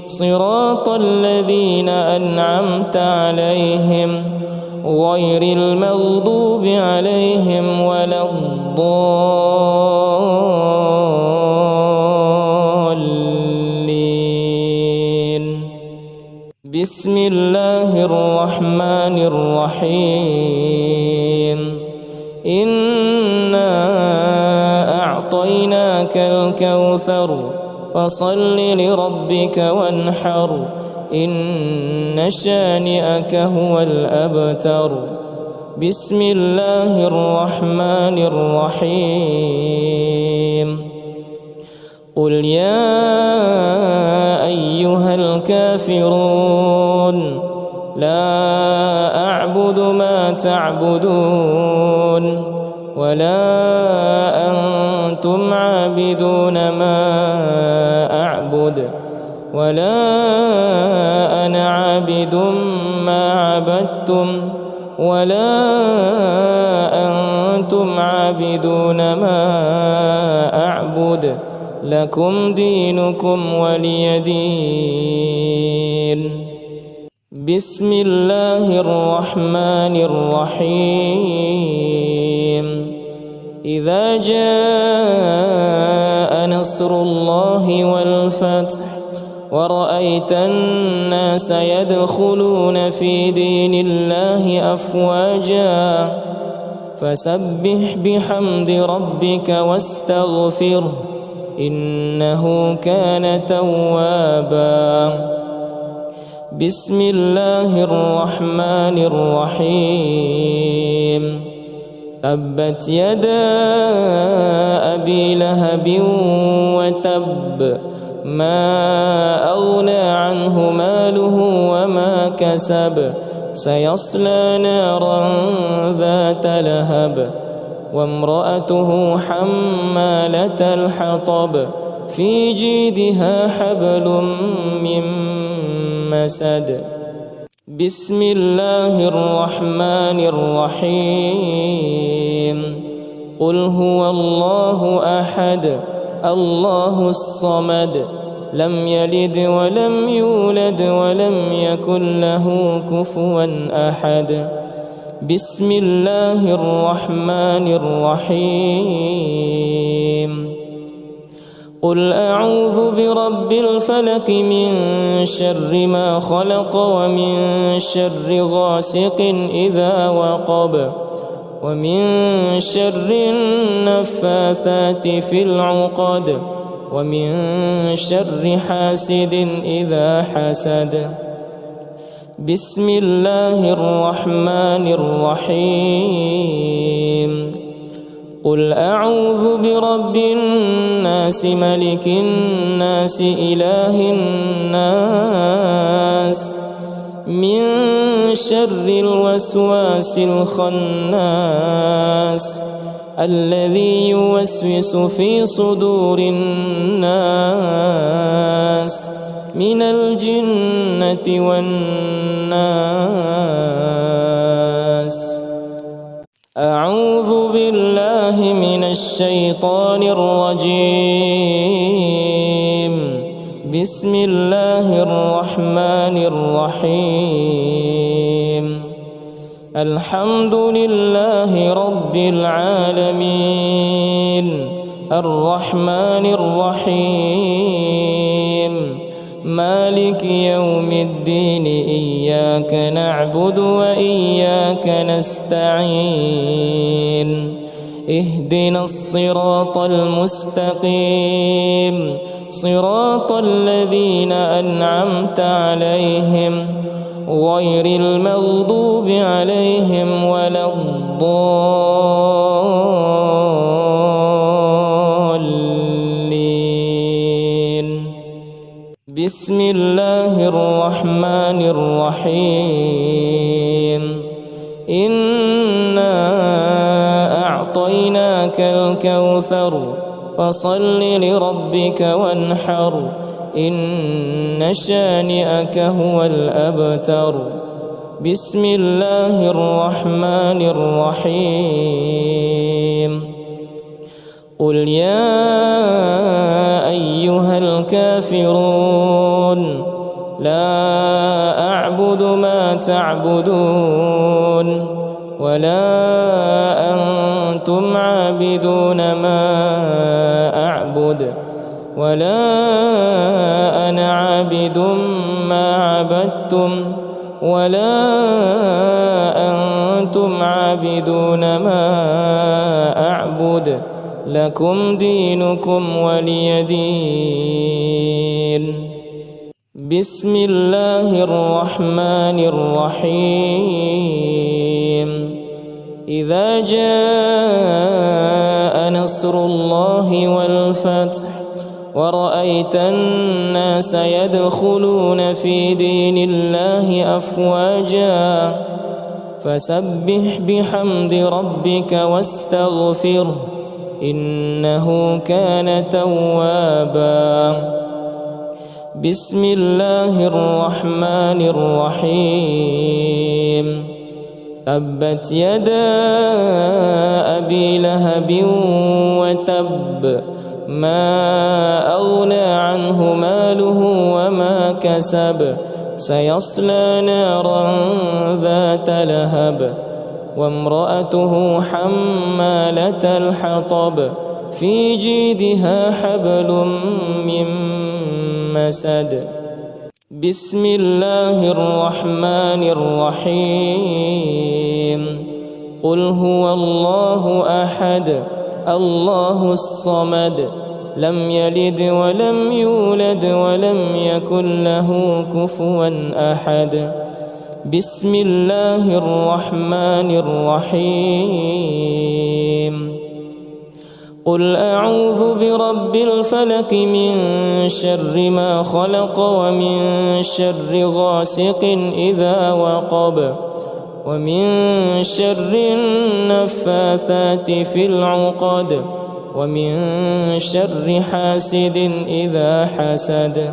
صراط الذين أنعمت عليهم غير المغضوب عليهم ولا الضالين. بسم الله الرحمن الرحيم. إنا أعطيناك الكوثر فصل لربك وانحر إن شانئك هو الأبتر. بسم الله الرحمن الرحيم. قل يا أيها الكافرون لا أعبد ما تعبدون ولا أنتم عابدون ما أعبد ولا أنا عابد ما عبدتم ولا أنتم عابدون ما أعبد لكم دينكم ولي دين. بسم الله الرحمن الرحيم. إذا جاء نصر الله والفتح ورأيت الناس يدخلون في دين الله أفواجا فسبح بحمد ربك واستغفره إنه كان توابا. بسم الله الرحمن الرحيم. تبت يدا أبي لهب وتب ما أغنى عنه ماله وما كسب سيصلى نارا ذات لهب وامرأته حمالة الحطب في جيدها حبل من مسد. بسم الله الرحمن الرحيم. قل هو الله أحد الله الصمد لم يلد ولم يولد ولم يكن له كفوا أحد. بسم الله الرحمن الرحيم. قل أعوذ برب الفلق من شر ما خلق ومن شر غاسق إذا وقب ومن شر النفاثات في العقد ومن شر حاسد إذا حسد. بسم الله الرحمن الرحيم. قل أعوذ برب الناس ملك الناس إله الناس من شر الوسواس الخناس الذي يوسوس في صدور الناس من الجنة والناس. أعوذ بالله من الشيطان الرجيم. بسم الله الرحمن الرحيم. الحمد لله رب العالمين الرحمن الرحيم مالك يوم الدين إياك نعبد وإياك نستعين اهدنا الصراط المستقيم صراط الذين أنعمت عليهم غير المغضوب عليهم ولا الضالين. بسم الله الرحمن الرحيم. إنا أعطيناك الكوثر فصل لربك وانحر إن شانئك هو الأبتر. بسم الله الرحمن الرحيم. قل يا أيها الكافرون لا أعبد ما تعبدون ولا أنتم عابدون ما أعبد ولا أنا عابد ما عبدتم ولا أنتم عابدون ما أعبد لكم دينكم ولي دين. بسم الله الرحمن الرحيم. إذا جاء نصر الله والفتح ورأيت الناس يدخلون في دين الله أفواجا فسبح بحمد ربك واستغفره إنه كان توابا. بسم الله الرحمن الرحيم. تبت يدا أبي لهب وتب ما أغنى عنه ماله وما كسب سيصلى نارا ذات لهب وامرأته حمالة الحطب في جيدها حبل من مسد. بسم الله الرحمن الرحيم. قل هو الله أحد الله الصمد لم يلد ولم يولد ولم يكن له كفوا أحد. بسم الله الرحمن الرحيم. قل أعوذ برب الفلق من شر ما خلق ومن شر غاسق إذا وقب ومن شر النفاثات في العقد ومن شر حاسد إذا حسد.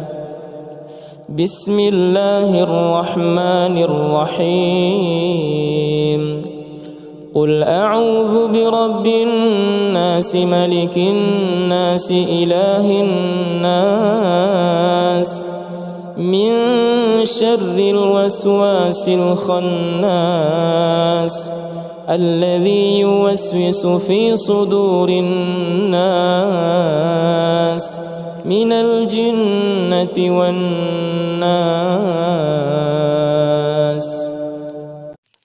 بسم الله الرحمن الرحيم. قل أعوذ برب الناس ملك الناس إله الناس من شر الوسواس الخناس الذي يوسوس في صدور الناس من الجنة والناس.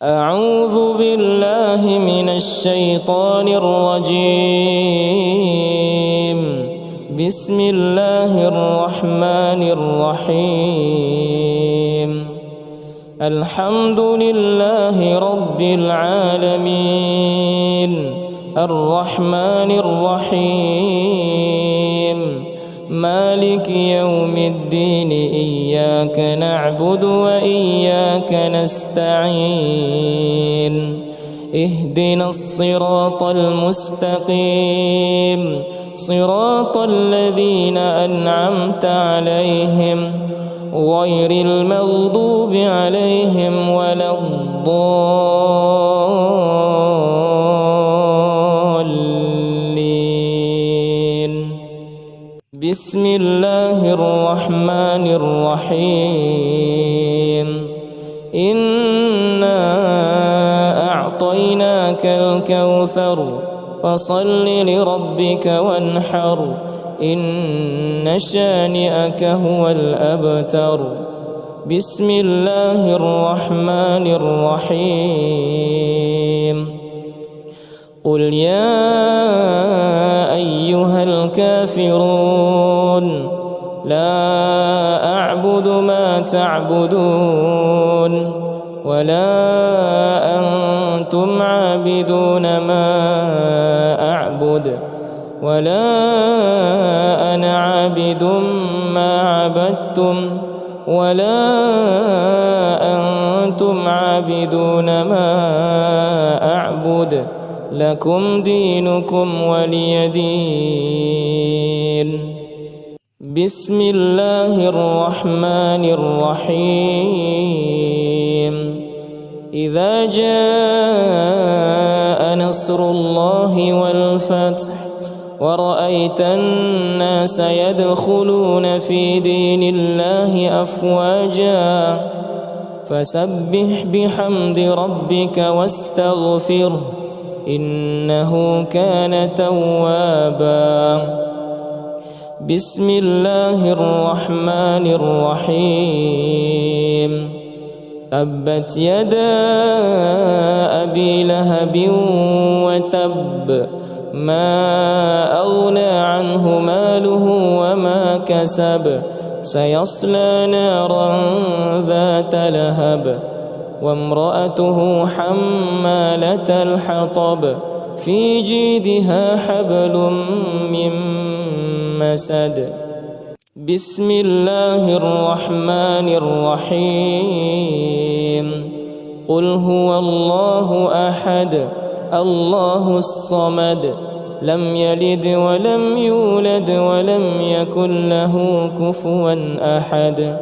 أعوذ بالله من الشيطان الرجيم. بسم الله الرحمن الرحيم. الحمد لله رب العالمين الرحمن الرحيم مالك يوم الدين إياك نعبد وإياك نستعين اهدنا الصراط المستقيم صراط الذين أنعمت عليهم غير المغضوب عليهم ولا الضالين. بسم الله الرحمن الرحيم. إنا أعطيناك الكوثر فصل لربك وانحر إن شانئك هو الأبتر. بسم الله الرحمن الرحيم. قل يا أيها الكافرون لا أعبد ما تعبدون ولا أنتم عابدون ما أعبد ولا أنا عابد ما عبدتم ولا أنتم عابدون ما أعبد لكم دينكم ولي دين. بسم الله الرحمن الرحيم. إذا جاء نصر الله والفتح ورأيت الناس يدخلون في دين الله أفواجا فسبح بحمد ربك واستغفره إنه كان توابا. بسم الله الرحمن الرحيم. تبت يدا أبي لهب وتب ما أغنى عنه ماله وما كسب سيصلى نارا ذات لهب وامرأته حمالة الحطب في جيدها حبل من مسد. بسم الله الرحمن الرحيم. قل هو الله أحد الله الصمد لم يلد ولم يولد ولم يكن له كفوا أحد.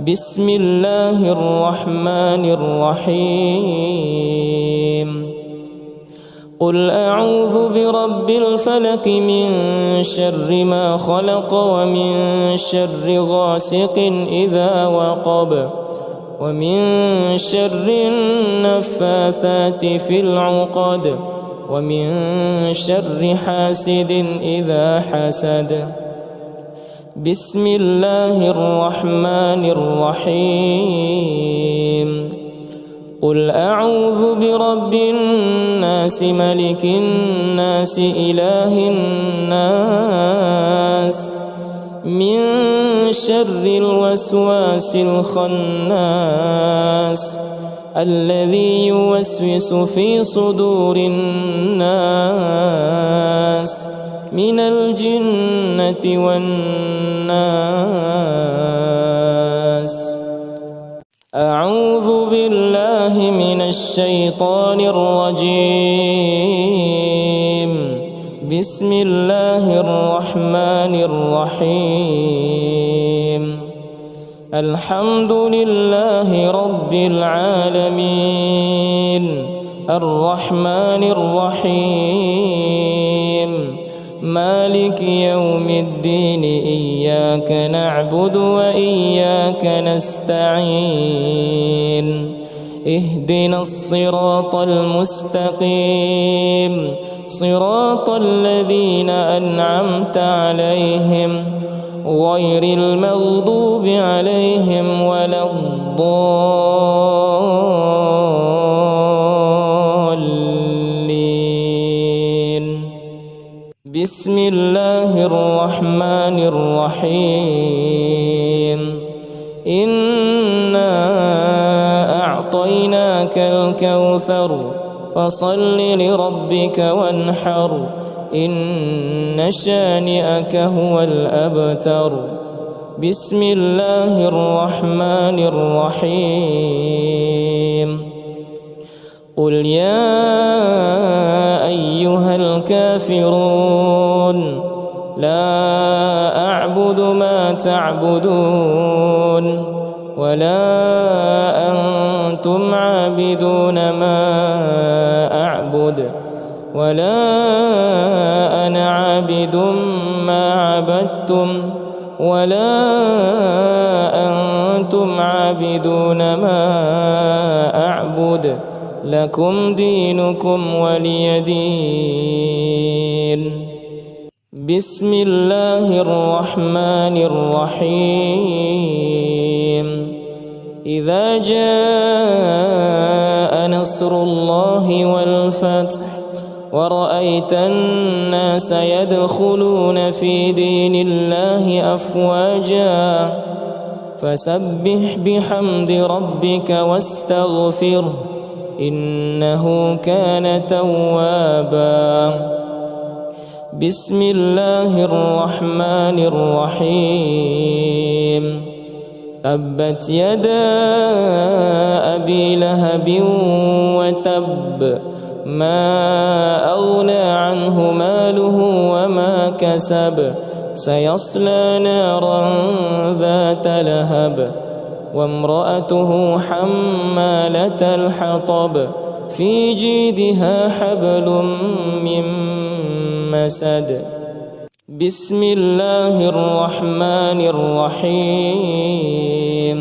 بسم الله الرحمن الرحيم. قل أعوذ برب الفلق من شر ما خلق ومن شر غاسق إذا وقب ومن شر النفاثات في العقد ومن شر حاسد إذا حسد. بسم الله الرحمن الرحيم. قل أعوذ برب الناس ملك الناس إله الناس من شر الوسواس الخناس الذي يوسوس في صدور الناس من الجنة والناس. أعوذ بالله من الشيطان الرجيم. بسم الله الرحمن الرحيم. الحمد لله رب العالمين الرحمن الرحيم مالك يوم الدين إياك نعبد وإياك نستعين اهدنا الصراط المستقيم صراط الذين أنعمت عليهم غير المغضوب عليهم ولا الضالين. بسم الله الرحمن الرحيم. إنا أعطيناك الكوثر فصل لربك وانحر إن شانئك هو الأبتر. بسم الله الرحمن الرحيم. قل يا أيها الكافرون لا أعبد ما تعبدون ولا أنتم عابدون ما أعبد ولا أنا عابد ما عبدتم ولا أنتم عابدون ما أعبد لكم دينكم ولي دين. بسم الله الرحمن الرحيم. إذا جاء نصر الله والفتح ورأيت الناس يدخلون في دين الله أفواجا فسبح بحمد ربك واستغفره إنه كان توابا. بسم الله الرحمن الرحيم. تبت يدا أبي لهب وتب ما أغنى عنه ماله وما كسب سيصلى نارا ذات لهب وامرأته حمالة الحطب في جيدها حبل من مسد. بسم الله الرحمن الرحيم.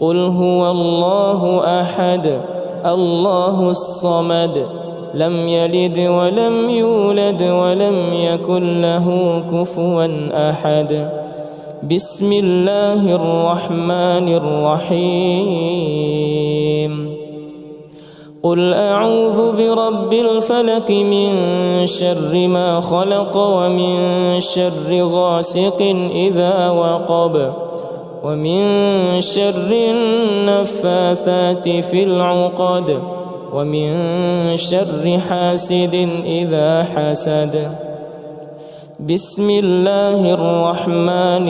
قل هو الله أحد الله الصمد لم يلد ولم يولد ولم يكن له كفوا أحد. بسم الله الرحمن الرحيم. قل أعوذ برب الفلق من شر ما خلق ومن شر غاسق إذا وقب ومن شر النفاثات في العقد ومن شر حاسد إذا حسد. بسم الله الرحمن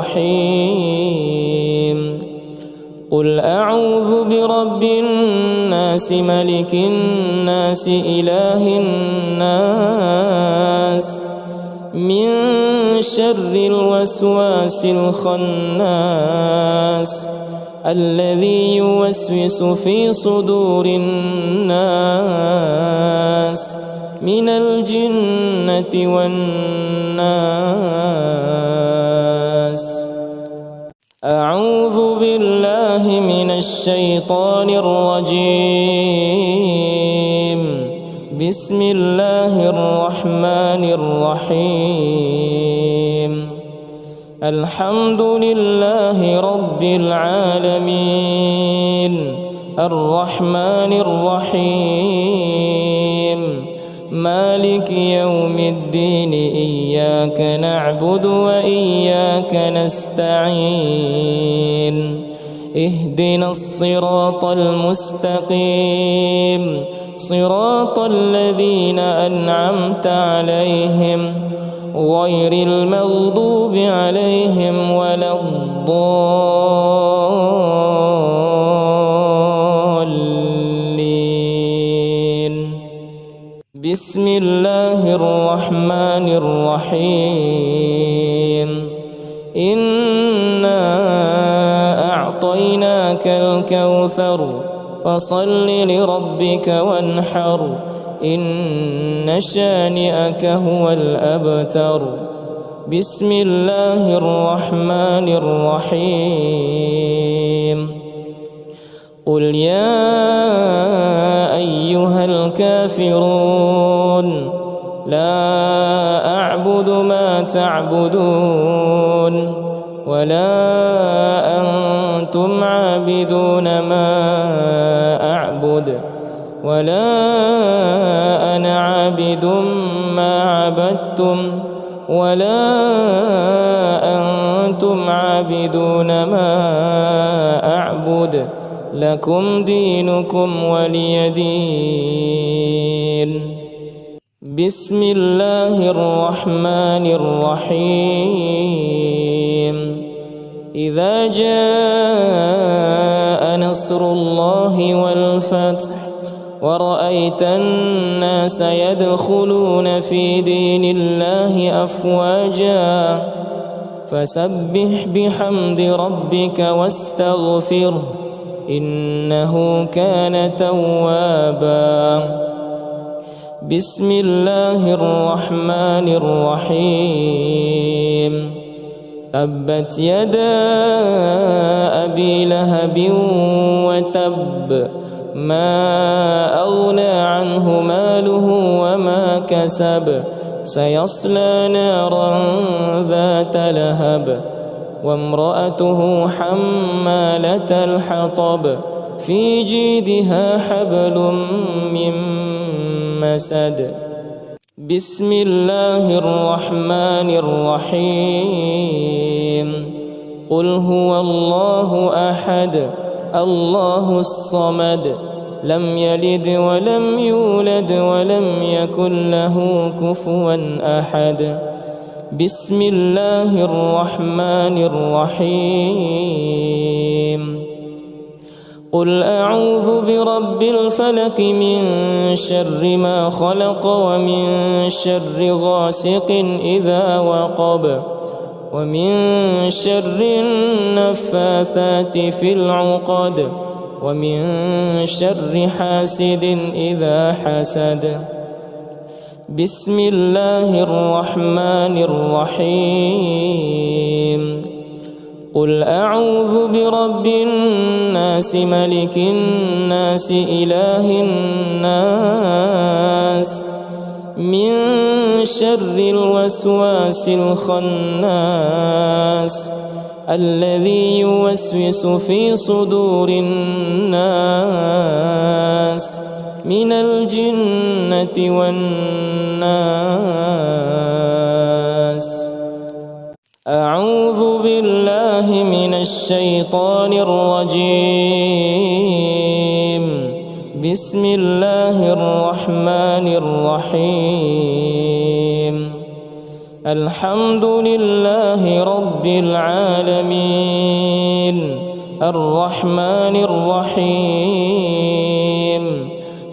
الرحيم. قل أعوذ برب الناس ملك الناس إله الناس من شر الوسواس الخناس الذي يوسوس في صدور الناس من الجنة والناس. أعوذ بالله من الشيطان الرجيم. بسم الله الرحمن الرحيم. الحمد لله رب العالمين الرحمن الرحيم مالك يوم الدين إياك نعبد وإياك نستعين اهدنا الصراط المستقيم صراط الذين أنعمت عليهم غير المغضوب عليهم ولا الضالين. بسم الله الرحمن الرحيم. إنا أعطيناك الكوثر فصل لربك وانحر إن شانئك هو الأبتر. بسم الله الرحمن الرحيم. قل يا أيها الكافرون لا أعبد ما تعبدون ولا أنتم عابدون ما أعبد ولا أنا عابد ما عبدتم ولا أنتم عابدون ما أعبد لكم دينكم ولي دين. بسم الله الرحمن الرحيم. إذا جاء نصر الله والفتح ورأيت الناس يدخلون في دين الله أفواجا فسبح بحمد ربك واستغفره إنه كان توابا. بسم الله الرحمن الرحيم. تبت يدا أبي لهب وتب ما أغنى عنه ماله وما كسب سيصلى نارا ذات لهب وامرأته حمالة الحطب في جيدها حبل من مسد. بسم الله الرحمن الرحيم. قل هو الله أحد الله الصمد لم يلد ولم يولد ولم يكن له كفوا أحد. بسم الله الرحمن الرحيم. قل أعوذ برب الفلق من شر ما خلق ومن شر غاسق إذا وقب ومن شر النفاثات في العقد ومن شر حاسد إذا حسد. بسم الله الرحمن الرحيم. قل أعوذ برب الناس ملك الناس إله الناس من شر الوسواس الخناس الذي يوسوس في صدور الناس من الجنة والناس. أعوذ بالله من الشيطان الرجيم. بسم الله الرحمن الرحيم. الحمد لله رب العالمين الرحمن الرحيم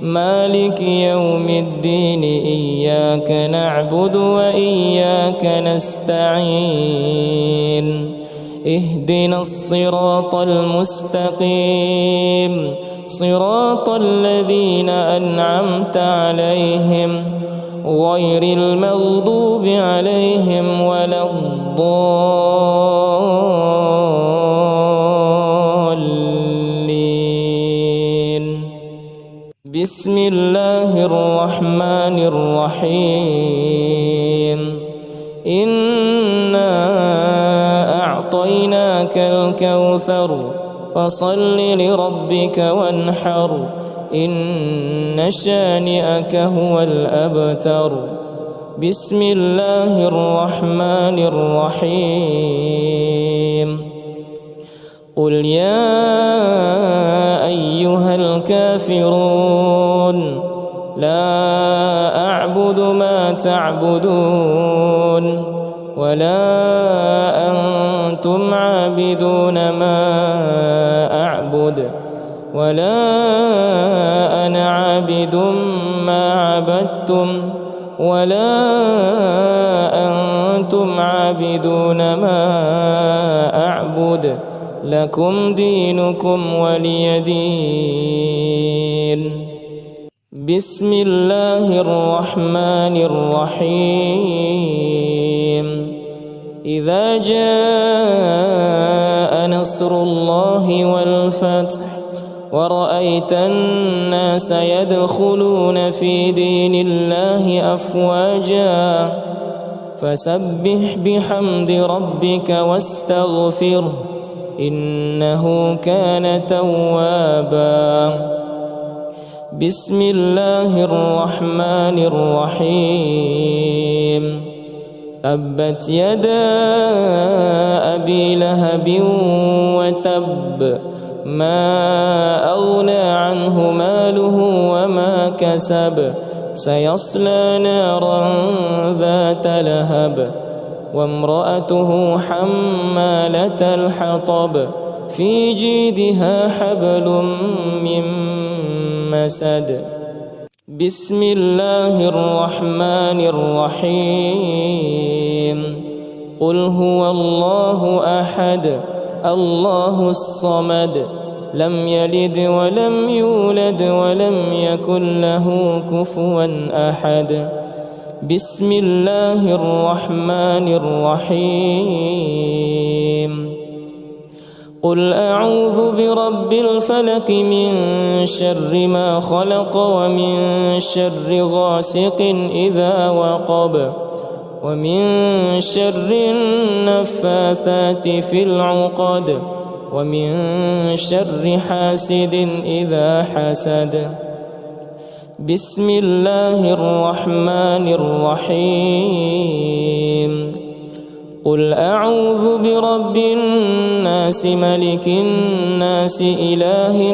مالك يوم الدين إياك نعبد وإياك نستعين اهدنا الصراط المستقيم صراط الذين أنعمت عليهم غير المغضوب عليهم ولا الضالين. بسم الله الرحمن الرحيم إنا أعطيناك الكوثر فصل لربك وانحر إن شانئك هو الأبتر. بسم الله الرحمن الرحيم قل يا أيها الكافرون لا أعبد ما تعبدون ولا أنتم عابدون ما أعبد ولا أنا عابد ما عبدتم ولا أنتم عابدون ما أعبد لكم دينكم ولي دين. بسم الله الرحمن الرحيم إذا جاء نصر الله والفتح ورأيت الناس يدخلون في دين الله أفواجا فسبح بحمد ربك واستغفره إنه كان توابا. بسم الله الرحمن الرحيم تبت يدا أبي لهب وتب ما أغنى عنه ماله وما كسب سيصلى نارا ذات لهب وامرأته حمالة الحطب في جيدها حبل من مسد. بسم الله الرحمن الرحيم قل هو الله أحد الله الصمد لم يلد ولم يولد ولم يكن له كفوا أحد. بسم الله الرحمن الرحيم قل أعوذ برب الفلق من شر ما خلق ومن شر غاسق إذا وقب ومن شر النفاثات في العقد ومن شر حاسد إذا حسد. بسم الله الرحمن الرحيم قل أعوذ برب الناس ملك الناس إله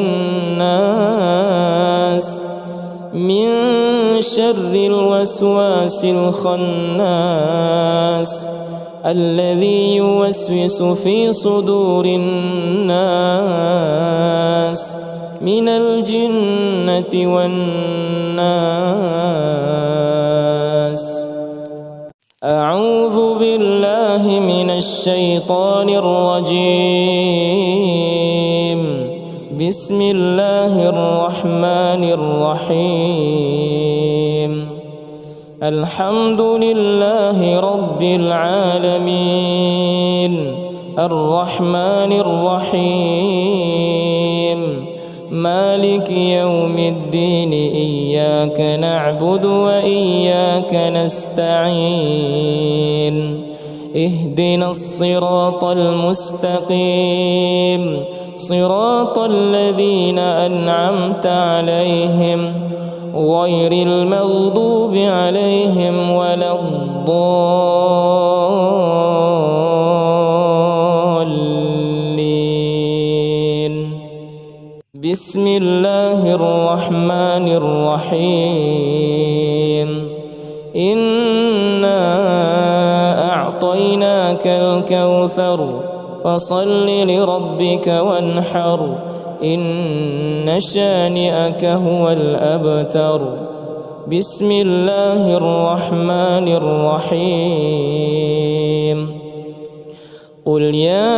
الناس من شر الوسواس الخناس الذي يوسوس في صدور الناس من الجنة والناس. أعوذ بالله من الشيطان الرجيم. بسم الله الرحمن الرحيم الحمد لله رب العالمين الرحمن الرحيم مالك يوم الدين إياك نعبد وإياك نستعين اهدنا الصراط المستقيم صراط الذين أنعمت عليهم غير المغضوب عليهم ولا الضالين. بسم الله الرحمن الرحيم إنا أعطيناك الكوثر فصل لربك وانحر إن شانئك هو الأبتر. بسم الله الرحمن الرحيم. قل يا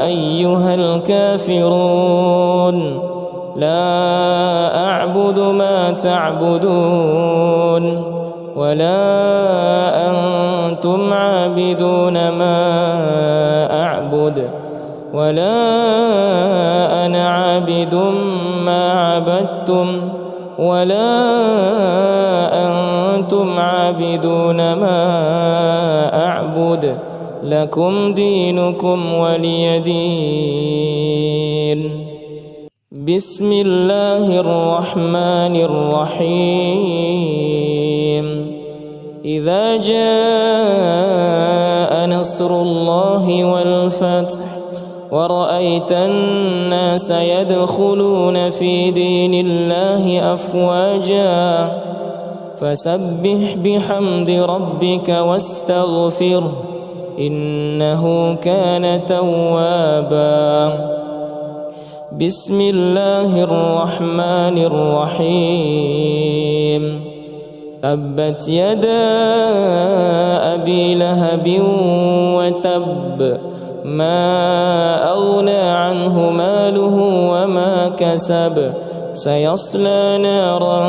أيها الكافرون لا أعبد ما تعبدون ولا أنتم عابدون ما أعبد ولا أنا عابد ما عبدتم ولا أنتم عابدون ما أعبد لكم دينكم ولي دين. بسم الله الرحمن الرحيم. إذا جاء نصر الله والفتح ورأيت الناس يدخلون في دين الله أفواجا فسبح بحمد ربك واستغفره إنه كان توابا. بسم الله الرحمن الرحيم. تبت يدا أبي لهب وتب ما أغنى عنه ماله وما كسب سيصلى نارا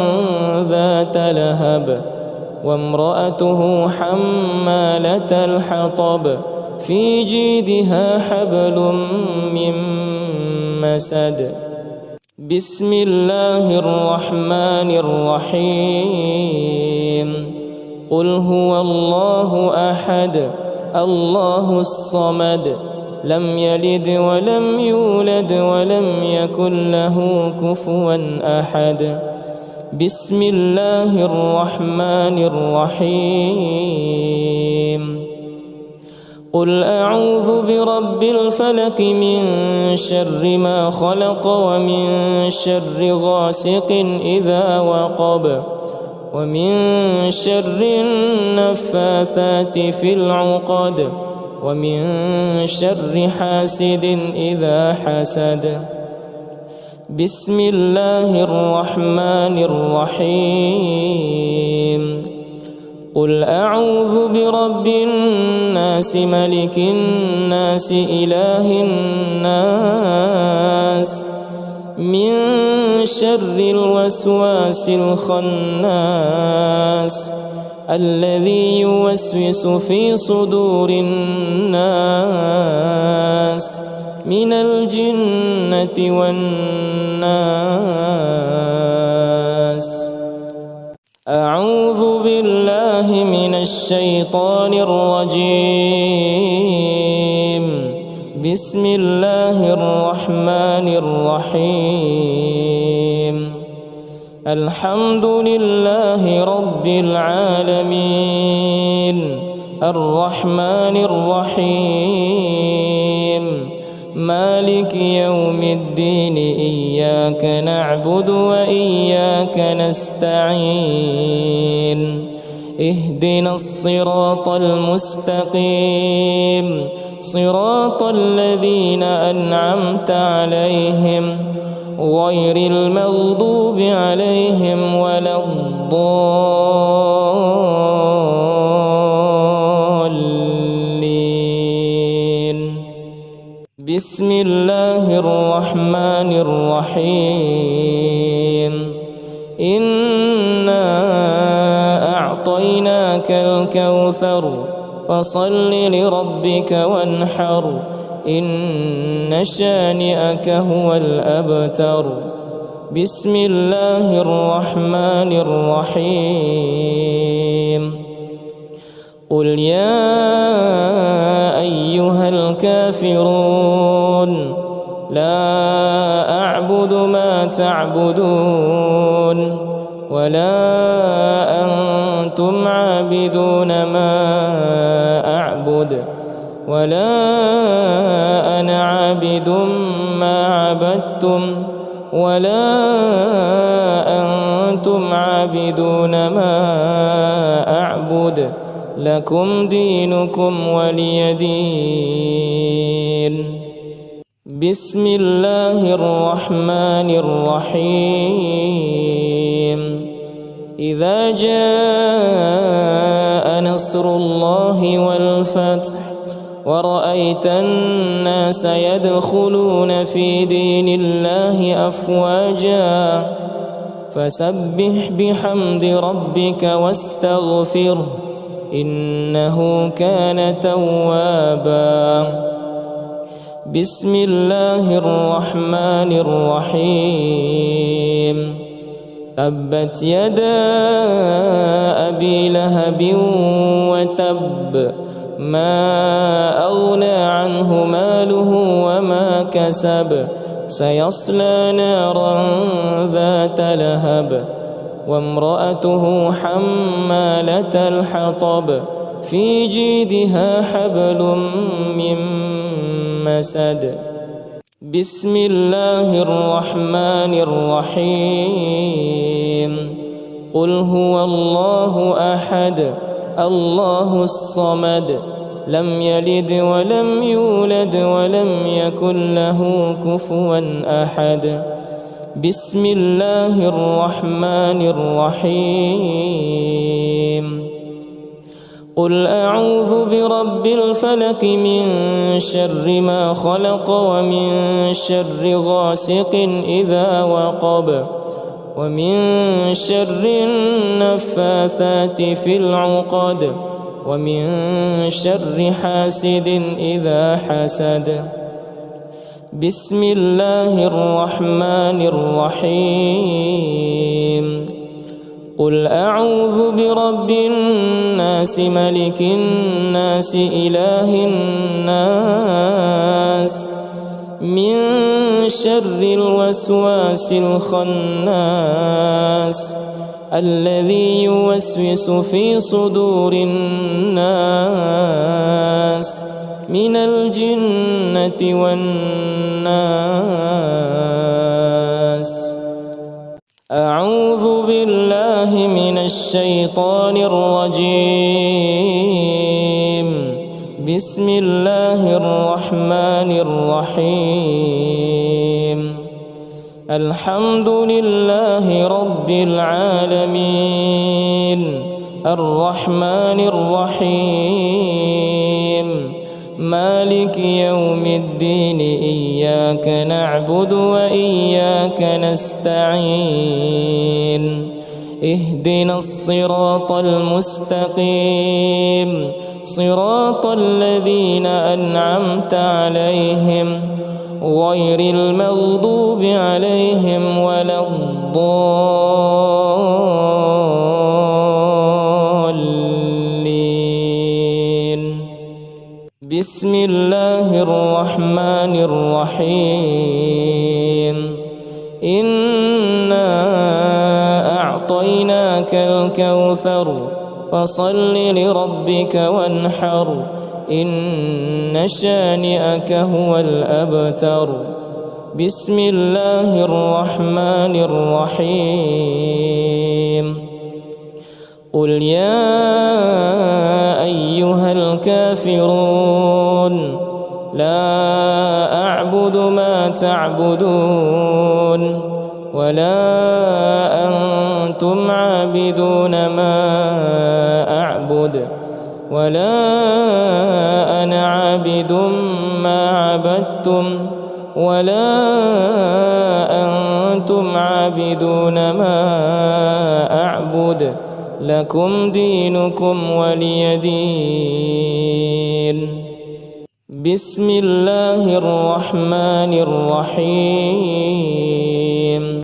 ذات لهب وامرأته حمالة الحطب في جيدها حبل من مسد. بسم الله الرحمن الرحيم. قل هو الله أحد الله الصمد لم يلد ولم يولد ولم يكن له كفوا أحد. بسم الله الرحمن الرحيم. قل أعوذ برب الفلق من شر ما خلق ومن شر غاسق إذا وقب ومن شر النفاثات في العقد ومن شر حاسد إذا حسد. بسم الله الرحمن الرحيم. قل أعوذ برب الناس ملك الناس إله الناس من شر الوسواس الخناس الذي يوسوس في صدور الناس من الجنة والناس. أعوذ بالله من الشيطان الرجيم. بسم الله الرحمن الرحيم. الحمد لله رب العالمين الرحمن الرحيم مالك يوم الدين إياك نعبد وإياك نستعين اهدنا الصراط المستقيم صراط الذين أنعمت عليهم غير المغضوب عليهم ولا الضالين. بسم الله الرحمن الرحيم. إنا أعطيناك الكوثر فصل لربك وانحر إن شانئك هو الأبتر. بسم الله الرحمن الرحيم. قل يا أيها الكافرون لا أعبد ما تعبدون ولا أنتم عابدون ما أعبد ولا أنا عابد ما عبدتم ولا أنتم عابدون ما أعبد لكم دينكم ولي دين. بسم الله الرحمن الرحيم إذا جاء نصر الله والفتح ورأيت الناس يدخلون في دين الله أفواجا فسبح بحمد ربك واستغفره إنه كان توابا بسم الله الرحمن الرحيم تبت يدا أبي لهب وتب ما أغنى عنه ماله وما كسب سيصلى نارا ذات لهب وامرأته حمالة الحطب في جيدها حبل من مسد بسم الله الرحمن الرحيم قل هو الله أحد الله الصمد لم يلد ولم يولد ولم يكن له كفوا أحد بسم الله الرحمن الرحيم قل أعوذ برب الفلق من شر ما خلق ومن شر غاسق إذا وقب ومن شر النفاثات في العقد ومن شر حاسد إذا حسد بسم الله الرحمن الرحيم قل أعوذ برب الناس ملك الناس إله الناس من شر الوسواس الخناس الذي يوسوس في صدور الناس من الجنة والناس أعوذ بالله من الشيطان الرجيم بسم الله الرحمن الرحيم الحمد لله رب العالمين الرحمن الرحيم مالك يوم الدين إياك نعبد وإياك نستعين اهدنا الصراط المستقيم صراط الذين أنعمت عليهم غير المغضوب عليهم ولا الضالين بسم الله الرحمن الرحيم إنا أعطيناك الكوثر فصل لربك وانحر إن شانئك هو الأبتر بسم الله الرحمن الرحيم قل يا أيها الكافرون لا أعبد ما تعبدون ولا أنتم عابدون ما أعبد ولا أنا عابد ما عبدتم ولا أنتم عابدون ما أعبد لكم دينكم ولي دين بسم الله الرحمن الرحيم